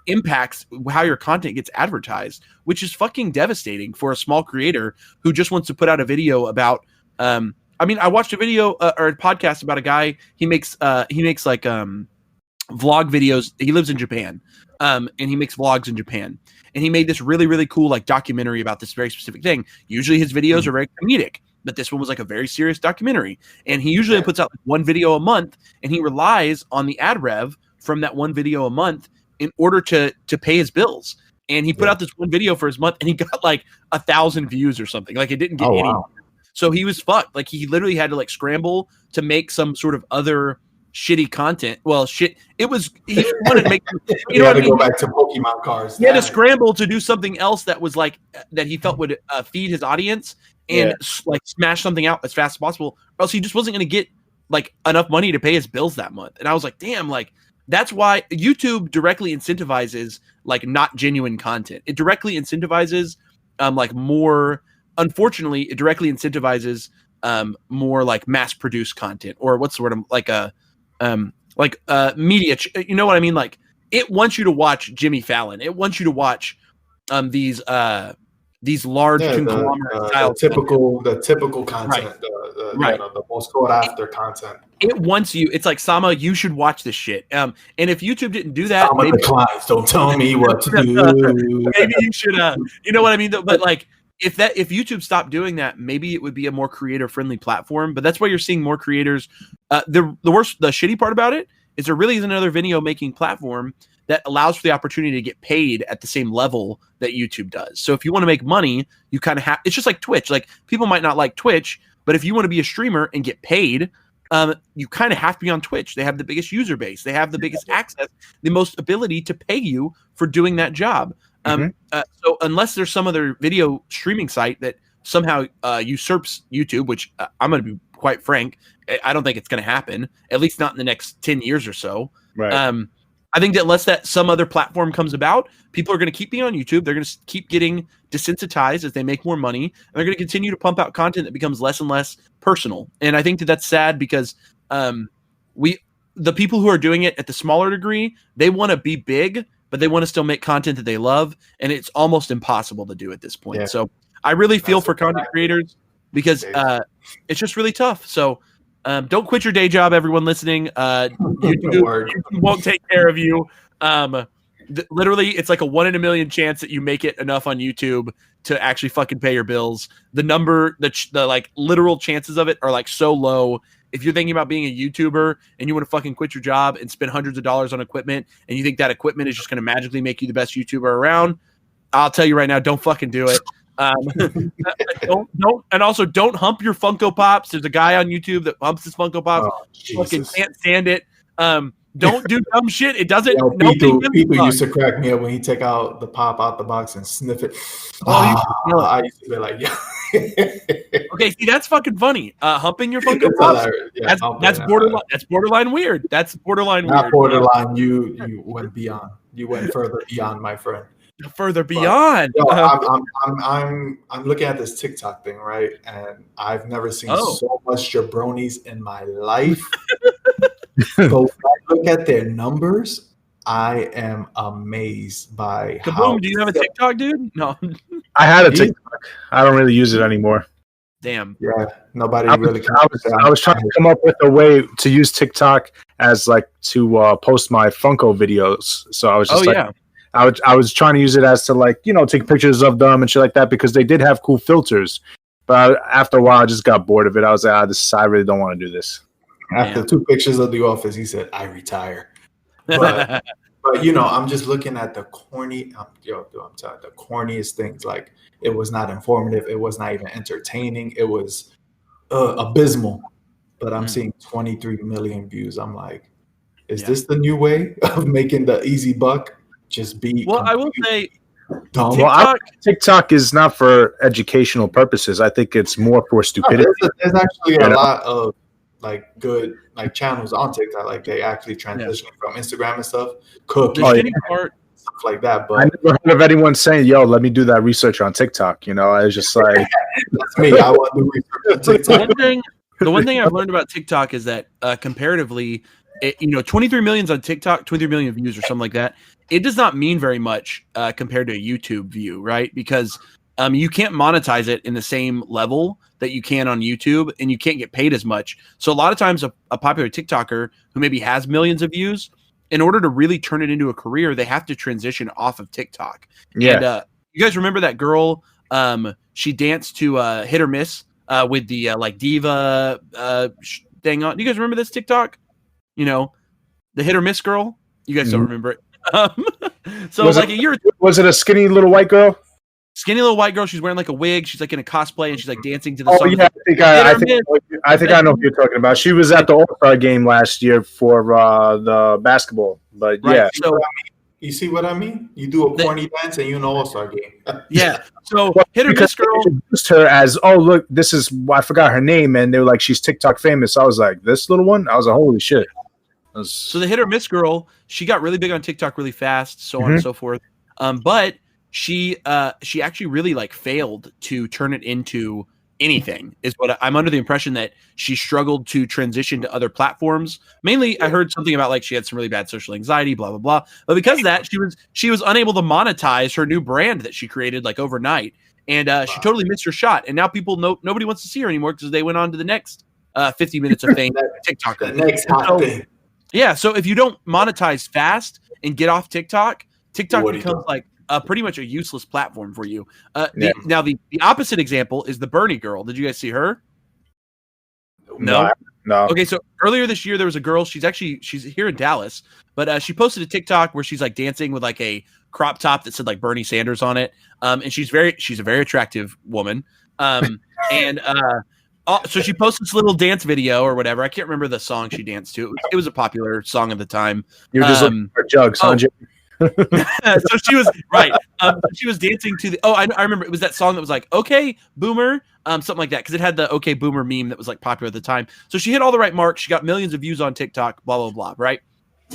impacts how your content gets advertised, which is fucking devastating for a small creator who just wants to put out a video about, I mean, I watched a video or a podcast about a guy. He makes like vlog videos. He lives in Japan, and he makes vlogs in Japan. And he made this really, really cool like documentary about this very specific thing. Usually his videos are very comedic, but this one was like a very serious documentary. And he usually puts out like one video a month, and he relies on the ad rev from that one video a month in order to pay his bills. And he put out this one video for his month, and he got like 1,000 views or something. Like it didn't get any. Wow. So he was fucked. Like he literally had to like scramble to make some sort of other shitty content. Well, shit. It was, he wanted to make, you know, had to go back to Pokemon cards. He had to scramble to do something else that was like, that he felt would feed his audience and like smash something out as fast as possible, or else he just wasn't going to get like enough money to pay his bills that month. And I was like, damn, like that's why YouTube directly incentivizes like not genuine content. It directly incentivizes like more, unfortunately, it directly incentivizes more like mass produced content, or what's the word, like a media, you know what I mean? Like it wants you to watch Jimmy Fallon. It wants you to watch these large conglomerate style the typical content, right. The most sought after content. It wants you. It's like, Sama, you should watch this shit. And if YouTube didn't do that, maybe the clients don't tell me what to do. Maybe you should. You know what I mean? But like, if YouTube stopped doing that, maybe it would be a more creator friendly platform. But that's why you're seeing more creators. The shitty part about it is there really isn't another video making platform that allows for the opportunity to get paid at the same level that YouTube does. So if you want to make money, you kind of have. It's just like Twitch. Like people might not like Twitch, but if you want to be a streamer and get paid, you kind of have to be on Twitch. They have the biggest user base. They have the biggest access, the most ability to pay you for doing that job. So unless there's some other video streaming site that somehow usurps YouTube, which I'm going to be quite frank, I don't think it's going to happen, at least not in the next 10 years or so. Right. I think that unless that some other platform comes about, people are going to keep being on YouTube. They're going to keep getting desensitized as they make more money, and they're going to continue to pump out content that becomes less and less personal. And I think that that's sad because the people who are doing it at the smaller degree, they want to be big, but they want to still make content that they love, and it's almost impossible to do at this point. Yeah. So I really feel for content creators because it's just really tough. So don't quit your day job, everyone listening. YouTube won't take care of you. Literally, it's like a 1 in a million chance that you make it enough on YouTube to actually fucking pay your bills. The like literal chances of it are like so low. If you're thinking about being a YouTuber and you want to fucking quit your job and spend hundreds of dollars on equipment, and you think that equipment is just going to magically make you the best YouTuber around, I'll tell you right now, don't fucking do it. And also don't hump your Funko Pops. There's a guy on YouTube that humps his Funko Pops. Fucking can't stand it. Don't do dumb shit. It doesn't. People used to crack me up when he take out the pop out the box and sniff it. I used to be like, yeah. Okay, see, that's fucking funny. Humping your Funko Pops. That's borderline. That's borderline weird. That's borderline weird. Not borderline. You went beyond. You went further beyond, my friend. Further beyond. I'm looking at this TikTok thing, right? And I've never seen so much jabronis in my life. But when I look at their numbers, I am amazed by Kaboom, do you have a TikTok, dude? No. I had a TikTok. I don't really use it anymore. Damn. Yeah, nobody really. I was trying to come up with a way to use TikTok as like to post my Funko videos. So I was just I was trying to use it as to like, take pictures of them and shit like that because they did have cool filters. But after a while, I just got bored of it. I was like, I really don't want to do this. After 2 pictures of The Office, he said, "I retire." But I'm just looking at the corny. I'm sorry, the corniest things. Like it was not informative. It was not even entertaining. It was abysmal. But I'm seeing 23 million views. I'm like, is this the new way of making the easy buck? Just be. Well, I will say, TikTok is not for educational purposes. I think it's more for stupidity. There's actually a lot of like good like channels on TikTok. Like they actually transition from Instagram and stuff, cooking, stuff like that. But I never heard of anyone saying, "Yo, let me do that research on TikTok." I was just like, "That's me. I want to do research on TikTok." The one thing I've learned about TikTok is that comparatively, 23 million's on TikTok, 23 million views or something like that. It does not mean very much compared to a YouTube view, right? Because you can't monetize it in the same level that you can on YouTube, and you can't get paid as much. So a lot of times a popular TikToker who maybe has millions of views, in order to really turn it into a career, they have to transition off of TikTok. Yeah. And you guys remember that girl? She danced to Hit or Miss with the like diva thing on. Do you guys remember this TikTok? The Hit or Miss girl? You guys don't remember it. So was like a year. Was it a skinny little white girl? Skinny little white girl. She's wearing like a wig. She's like in a cosplay and she's like dancing to the song. Yeah, I think I know what you're talking about. She was at the All-Star game last year for the basketball. But yeah. So you see what I mean? You do a corny dance and an All-Star game. Yeah. So Hit or Miss girl introduced her as, look, this is I forgot her name, and they were like, she's TikTok famous. I was like, this little one? I was like, holy shit. So the Hit or Miss girl, she got really big on TikTok really fast, so on and so forth. But she actually really like failed to turn it into anything, is what I'm under the impression that she struggled to transition to other platforms. Mainly, I heard something about like she had some really bad social anxiety, blah, blah, blah. But because of that, she was unable to monetize her new brand that she created like overnight. And she totally missed her shot. And now nobody wants to see her anymore because they went on to the next 50 minutes of fame TikTok. The next hot thing. Yeah, so if you don't monetize fast and get off TikTok becomes like pretty much a useless platform for you. Now the opposite example is the Bernie girl. Did you guys see her? No. Okay, so earlier this year there was a girl. She's here in Dallas, but she posted a TikTok where she's like dancing with like a crop top that said like Bernie Sanders on it. And she's a very attractive woman. So she posted this little dance video or whatever. I can't remember the song she danced to. It was a popular song at the time. You're just looking for jugs, Sanjay. So she was right. She was dancing to the. Oh, I remember. It was that song that was like "Okay, Boomer," something like that, because it had the "Okay, Boomer" meme that was like popular at the time. So she hit all the right marks. She got millions of views on TikTok. Blah blah blah. Right,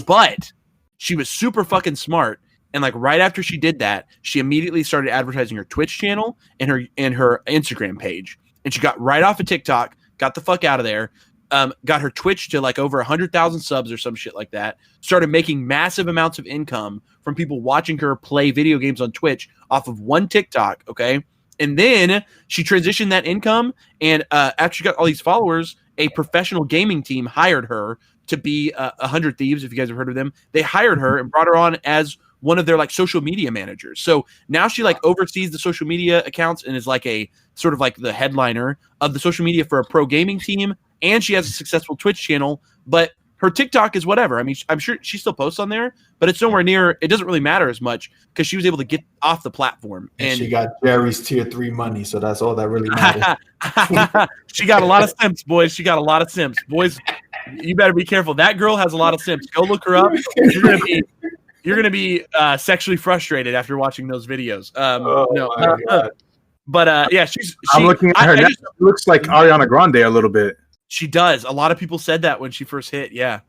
but she was super fucking smart. And like right after she did that, she immediately started advertising her Twitch channel and her Instagram page. And she got right off of TikTok, got the fuck out of there, got her Twitch to like over 100,000 subs or some shit like that. Started making massive amounts of income from people watching her play video games on Twitch off of one TikTok. Okay. And then she transitioned that income. And after she got all these followers, a professional gaming team hired her to be 100 Thieves. If you guys have heard of them, they hired her and brought her on as one of their like social media managers. So now she like oversees the social media accounts and is like a sort of like the headliner of the social media for a pro gaming team. And she has a successful Twitch channel, but her TikTok is whatever. I mean, I'm sure she still posts on there, but it's nowhere near, it doesn't really matter as much because she was able to get off the platform. And she got Jerry's tier 3 money. So that's all that really matters. She got a lot of simps, boys. She got a lot of simps. Boys, you better be careful. That girl has a lot of simps. Go look her up. You're gonna be sexually frustrated after watching those videos. Yeah, I'm looking at her. She looks like Ariana Grande a little bit. She does. A lot of people said that when she first hit. Yeah,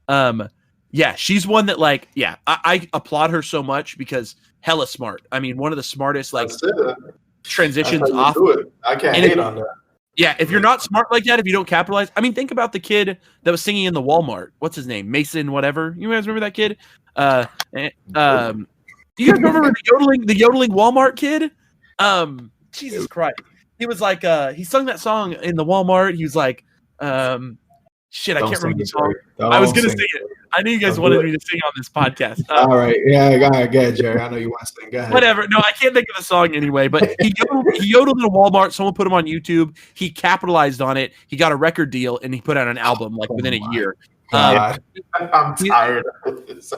yeah, she's one that like. Yeah, I applaud her so much because hella smart. I mean, one of the smartest like transitions off. I can't hate on that. Yeah, if you're not smart like that, if you don't capitalize, I mean, think about the kid that was singing in the Walmart. What's his name? Mason, whatever. You guys remember that kid? Do you guys remember the yodeling Walmart kid? Jesus Christ. He was like, he sung that song in the Walmart. He was like, shit, I can't remember the song. I was going to sing it. I knew you guys wanted me to sing on this podcast. All right. Yeah, go ahead, Jerry. I know you want to sing. Go ahead. Whatever. No, I can't think of the song anyway, but he yodeled in a Walmart. Someone put him on YouTube. He capitalized on it. He got a record deal, and he put out an album like within a year. I'm tired of this.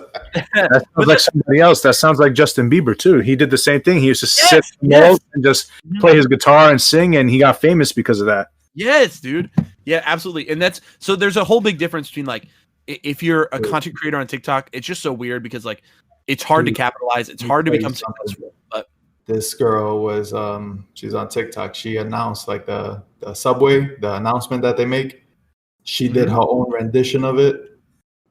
That sounds like somebody else. That sounds like Justin Bieber, too. He did the same thing. He used to sit and just play his guitar and sing, and he got famous because of that. Yes, dude. Yeah, absolutely. And that's so there's a whole big difference between like if you're a content creator on TikTok, it's just so weird because like it's hard to capitalize. It's hard to become successful. But this girl was she's on TikTok. She announced like the Subway, the announcement that they make. She did her own rendition of it.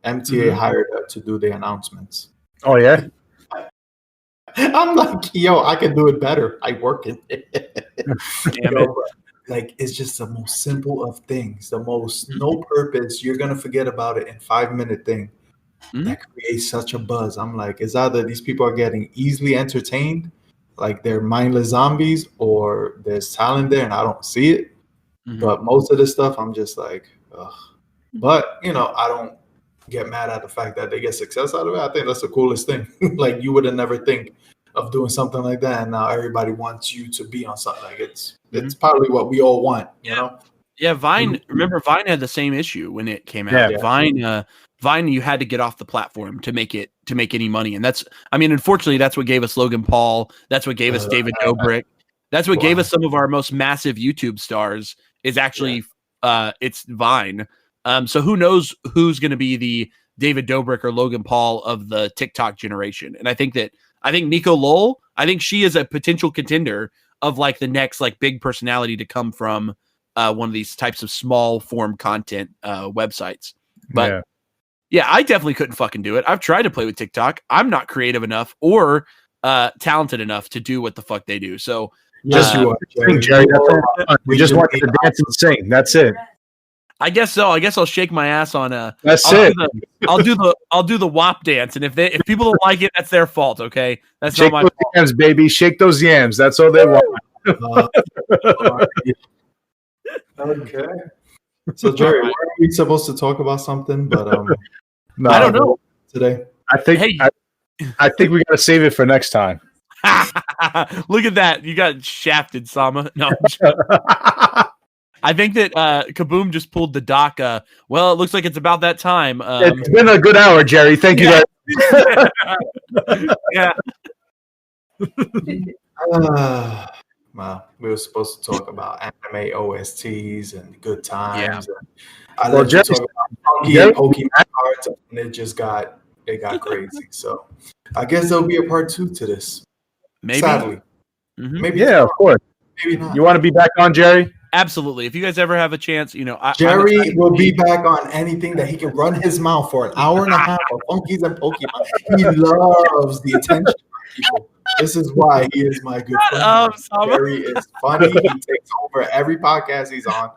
MTA hired her to do the announcements. Oh yeah. I'm like, yo, I can do it better. I work in it. Like, it's just the most simple of things, the most no purpose. You're going to forget about it in 5-minute thing that creates such a buzz. I'm like, it's either these people are getting easily entertained, like they're mindless zombies, or there's talent there and I don't see it. But most of the stuff, I'm just like, ugh. But, you know, I don't get mad at the fact that they get success out of it. I think that's the coolest thing. Like, you would have never think of doing something like that, and now everybody wants you to be on something. Like it's probably what we all want, you know. Yeah, Vine. Remember, Vine had the same issue when it came out. Yeah. Vine, you had to get off the platform to make any money, and that's. I mean, unfortunately, that's what gave us Logan Paul. That's what gave us David Dobrik. That's what gave us some of our most massive YouTube stars. Is actually, it's Vine. So who knows who's going to be the David Dobrik or Logan Paul of the TikTok generation? And I think Nico Lowell, I think she is a potential contender of like the next like big personality to come from one of these types of small form content websites. But yeah, I definitely couldn't fucking do it. I've tried to play with TikTok. I'm not creative enough or talented enough to do what the fuck they do. So just Jerry. We just want you to dance and sing. That's it. I guess so. I guess I'll shake my ass on That's it. I'll do the WAP dance, and if people don't like it, that's their fault. Okay, that's shake not my those fault. Yams, baby. Shake those yams. That's all they want. Okay. So Jerry, we're we supposed to talk about something, but no, I don't know today. I think we gotta save it for next time. Look at that. You got shafted, Sama. No. I think that Kaboom just pulled the doc. Well, it looks like it's about that time. It's been a good hour, Jerry. Thank you guys. Yeah. Well, we were supposed to talk about anime OSTs and good times. Yeah. And I love to talk about funky and Pokemon cards, and it got crazy. So I guess there'll be a part 2 to this. Maybe. Sadly. Mm-hmm. Maybe. Yeah, of course. Maybe not. You want to be back on, Jerry? Absolutely. If you guys ever have a chance, Jerry will be back on anything that he can run his mouth for an hour and a half of Funkies and Pokemon. He loves the attention of people. This is why he is my good friend. Jerry is funny. He takes over every podcast he's on.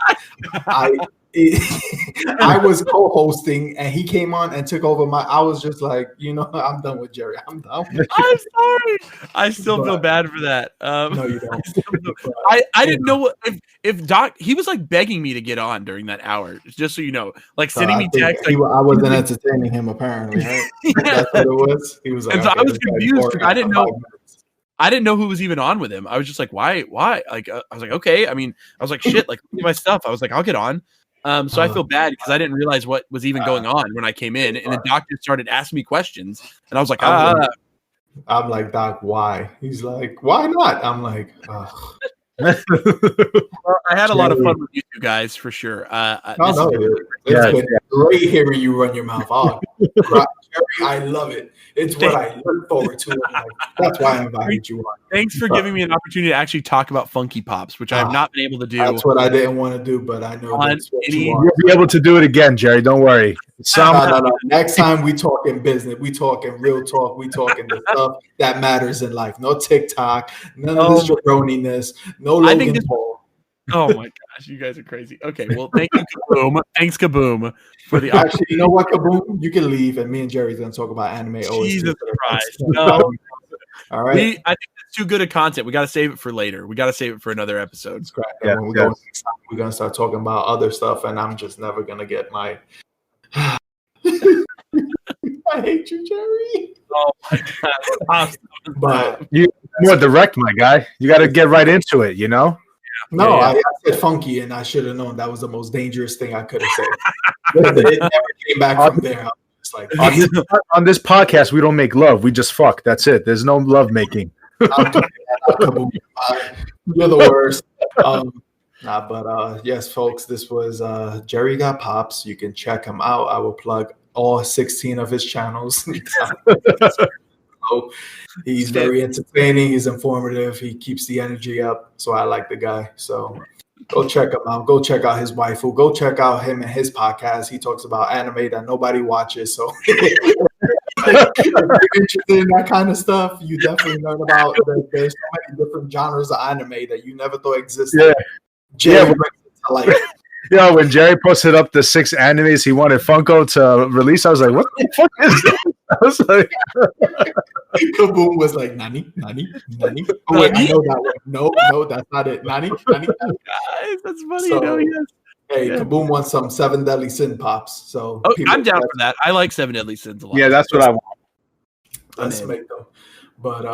I was co-hosting and he came on and took over I was just like, I'm done with Jerry. I'm done. I'm sorry. I still feel bad for that. No, you don't. I didn't know if Doc, he was like begging me to get on during that hour, just so you know, like sending me texts. I wasn't entertaining him apparently. Right? That's what it was. He was like, and so I was confused because I didn't know. I didn't know who was even on with him. I was just like, why? Like, I was like, okay. I mean, I was like, shit, like, look at my stuff. I was like, I'll get on. So I feel bad because I didn't realize what was even going on when I came in, and the doctor started asking me questions, and I was like, I'm like, Doc, why? He's like, why not? I'm like, ugh. Well, I had a lot of fun with you two guys for sure. It's been great hearing you run your mouth off. Jerry, I love it. It's what I look forward to. That's why I invited you on. Thanks for giving me an opportunity to actually talk about Funky Pops, which I have not been able to do. That's what I didn't want to do, but I know that's what you want. You'll be able to do it again, Jerry. Don't worry. No. Next time we talking business. We talking real talk. We talking the stuff that matters in life. No TikTok. None of this jabroniness. No Logan Paul. Oh my gosh, you guys are crazy. Okay, well, thank you, Kaboom. Thanks, Kaboom, for the Actually, you know what, Kaboom? You can leave, and me and Jerry's gonna talk about anime. Jesus Christ! No. All right. I think it's too good of content. We got to save it for later. We got to save it for another episode. We're gonna start talking about other stuff, and I'm just never gonna get my. I hate you, Jerry. Oh my god! But you're more direct, my guy. You got to get right into it. No, I said funky, and I should have known that was the most dangerous thing I could have said. It never came back from there. It's like on this podcast, we don't make love; we just fuck. That's it. There's no love making. You're the worst. Yes, folks, this was Jerry Got Pops. You can check him out. I will plug all 16 of his channels. He's very entertaining. He's informative. He keeps the energy up. So I like the guy. So go check him out. Go check out his waifu. Go check out him and his podcast. He talks about anime that nobody watches. So if you're interested in that kind of stuff, you definitely learn about there's so many different genres of anime that you never thought existed. Yeah. Yeah, when Jerry posted up the 6 animes he wanted Funko to release, I was like, what the fuck is that? I was like, Kaboom was like, Nani? Oh, wait, I know that one. No, that's not it. Nani? Guys, that's funny. So, hey, Kaboom wants some 7 Deadly Sin Pops. So I'm down for that. I like 7 Deadly Sins a lot. Yeah, that's what I want. Let's make them. But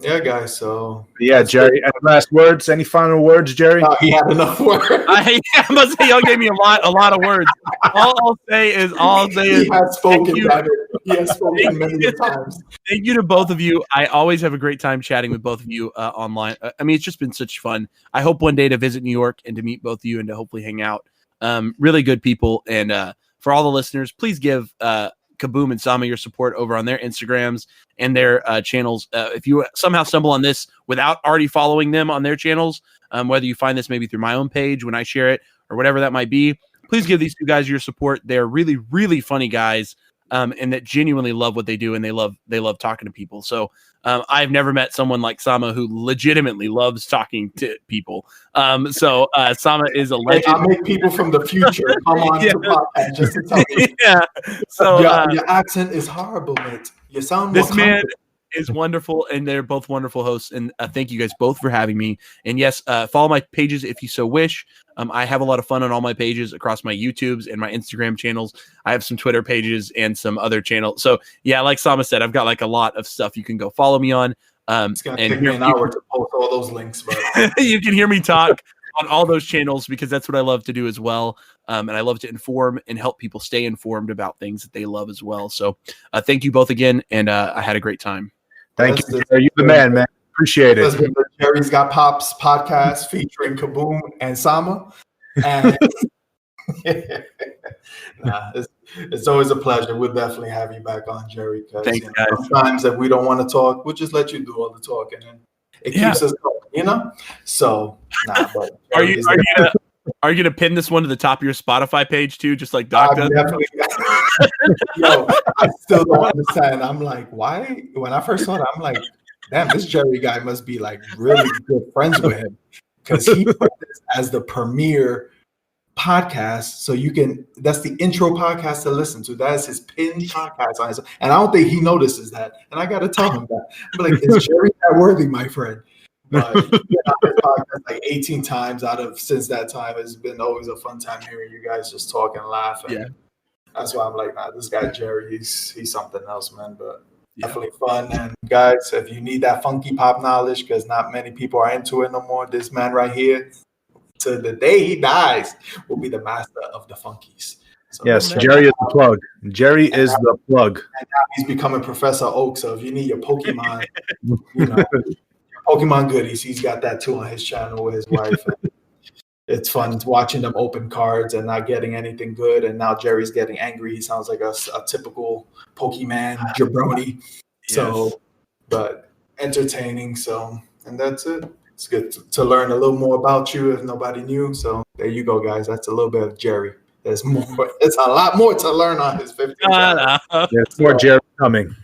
yeah, guys. So Jerry. Any last words? Any final words, Jerry? He had enough words. I must say, y'all gave me a lot of words. All I'll say is he has spoken. He has spoken many times. Thank you to both of you. I always have a great time chatting with both of you online. I mean, it's just been such fun. I hope one day to visit New York and to meet both of you and to hopefully hang out. Really good people. And for all the listeners, please give Kaboom and Sama your support over on their Instagrams and their channels. If you somehow stumble on this without already following them on their channels, whether you find this maybe through my own page when I share it or whatever that might be, please give these two guys your support. They're really, really funny guys, and that genuinely love what they do, and they love talking to people. So I've never met someone like Sama who legitimately loves talking to people. So Sama is a legend. I make people from the future come on to podcast just to tell you. Yeah. So your accent is horrible, mate. You sound this man is wonderful, and they're both wonderful hosts. And thank you guys both for having me. And yes, follow my pages if you so wish. I have a lot of fun on all my pages across my YouTubes and my Instagram channels. I have some Twitter pages and some other channels. So yeah, like Sama said, I've got like a lot of stuff you can go follow me on. It's gonna take me an hour to post all those links, but you can hear me talk on all those channels because that's what I love to do as well. And I love to inform and help people stay informed about things that they love as well. So thank you both again, and I had a great time. Thank you. You're the man, man. Appreciate it. The Jerry's Got Pops podcast featuring Kaboom and Sama. And it's always a pleasure. We'll definitely have you back on, Jerry. Because sometimes if we don't want to talk, we'll just let you do all the talking, and it keeps us going, So, but are you gonna pin this one to the top of your Spotify page too, just like Doc does? Definitely. Yo, I still don't understand. I'm like, why? When I first saw it, I'm like, damn, this Jerry guy must be like really good friends with him, because he put this as the premiere podcast, so that's the intro podcast to listen to. That is his pinned podcast on his, and I don't think he notices that, and I gotta tell him that. I'm like, is Jerry that worthy, my friend? But his podcast like 18 times since that time. It's been always a fun time hearing you guys just talk and laugh, and that's why I'm like, nah, this guy Jerry, he's something else, man. But definitely fun. And guys, if you need that funky pop knowledge, because not many people are into it no more, this man right here, to the day he dies, will be the master of the funkies. So yes, Jerry is the plug. Jerry is the plug. And now he's becoming Professor Oak. So if you need your Pokemon, your Pokemon goodies, he's got that too on his channel with his wife. And it's fun watching them open cards and not getting anything good. And now Jerry's getting angry. He sounds like a typical Pokemon jabroni. So, but entertaining. So, and that's it. It's good to learn a little more about you if nobody knew. So there you go, guys. That's a little bit of Jerry. There's more. It's a lot more to learn on his 50. There's more Jerry coming.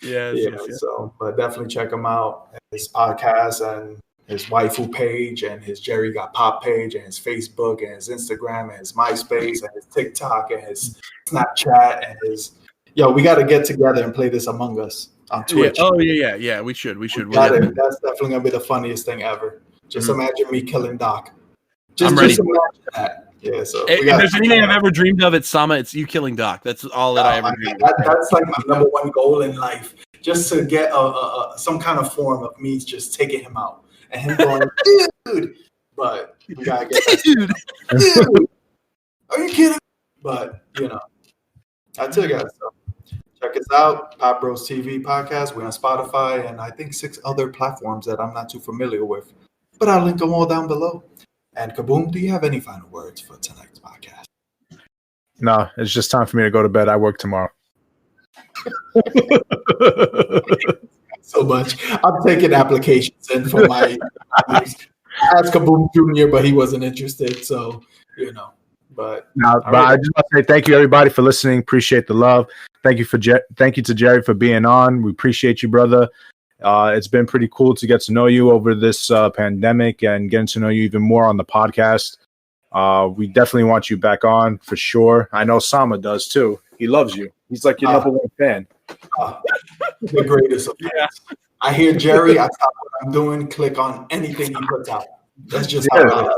Yes. So, but definitely check him out. His podcast and his waifu page and his Jerry Got Pop page and his Facebook and his Instagram and his MySpace and his TikTok and his Snapchat and his. We got to get together and play this Among Us on Twitch. Yeah. Oh yeah. We should. That's definitely gonna be the funniest thing ever. Just imagine me killing Doc. I'm ready. Just imagine that. Yeah. So if there's anything I've ever dreamed of, it's Sama. It's you killing Doc. That's all that I ever dreamed. That's like my number one goal in life. Just to get some kind of form of me just taking him out and him going, dude. But we gotta get that. Dude. Are you kidding? But I tell you guys. So. Check us out, Pop Bros TV podcast. We're on Spotify and I think 6 other platforms that I'm not too familiar with. But I'll link them all down below. And Kaboom, do you have any final words for tonight's podcast? No, it's just time for me to go to bed. I work tomorrow. So much. I'm taking applications in for my ask Kaboom Jr., but he wasn't interested. So, But I just want to say thank you, everybody, for listening. Appreciate the love. Thank you to Jerry for being on. We appreciate you, brother. It's been pretty cool to get to know you over this pandemic and getting to know you even more on the podcast. We definitely want you back on for sure. I know Sama does too. He loves you. He's like your number one fan. The greatest of fans. I hear Jerry. I stop what I'm doing. Click on anything he puts out. That's just how it is.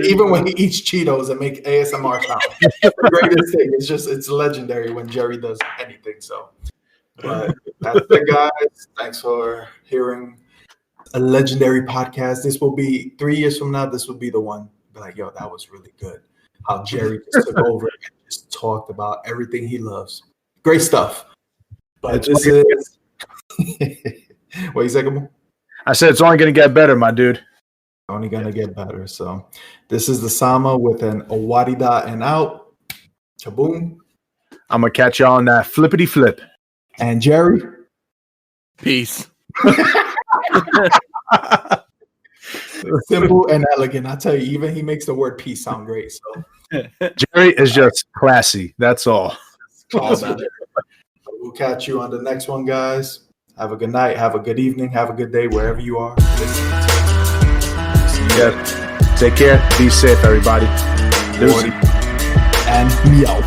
Even when he eats Cheetos and make ASMR sound, the greatest thing. It's legendary when Jerry does anything. So, but that's it, guys. Thanks for hearing a legendary podcast. This will be 3 years from now. This will be the one. Be like, yo, that was really good. How Jerry just took over and just talked about everything he loves. Great stuff. But this is what you say, Kaboom? I said it's only going to get better, my dude. Only gonna get better. So this is the Sama with an Owadida and out. Kaboom. I'm gonna catch y'all on that flippity flip. And Jerry. Peace. Simple and elegant. I tell you, even he makes the word peace sound great. So Jerry is just classy. That's all. We'll catch you on the next one, guys. Have a good night. Have a good evening. Have a good day wherever you are. Yeah. Take care. Be safe, everybody. And meow.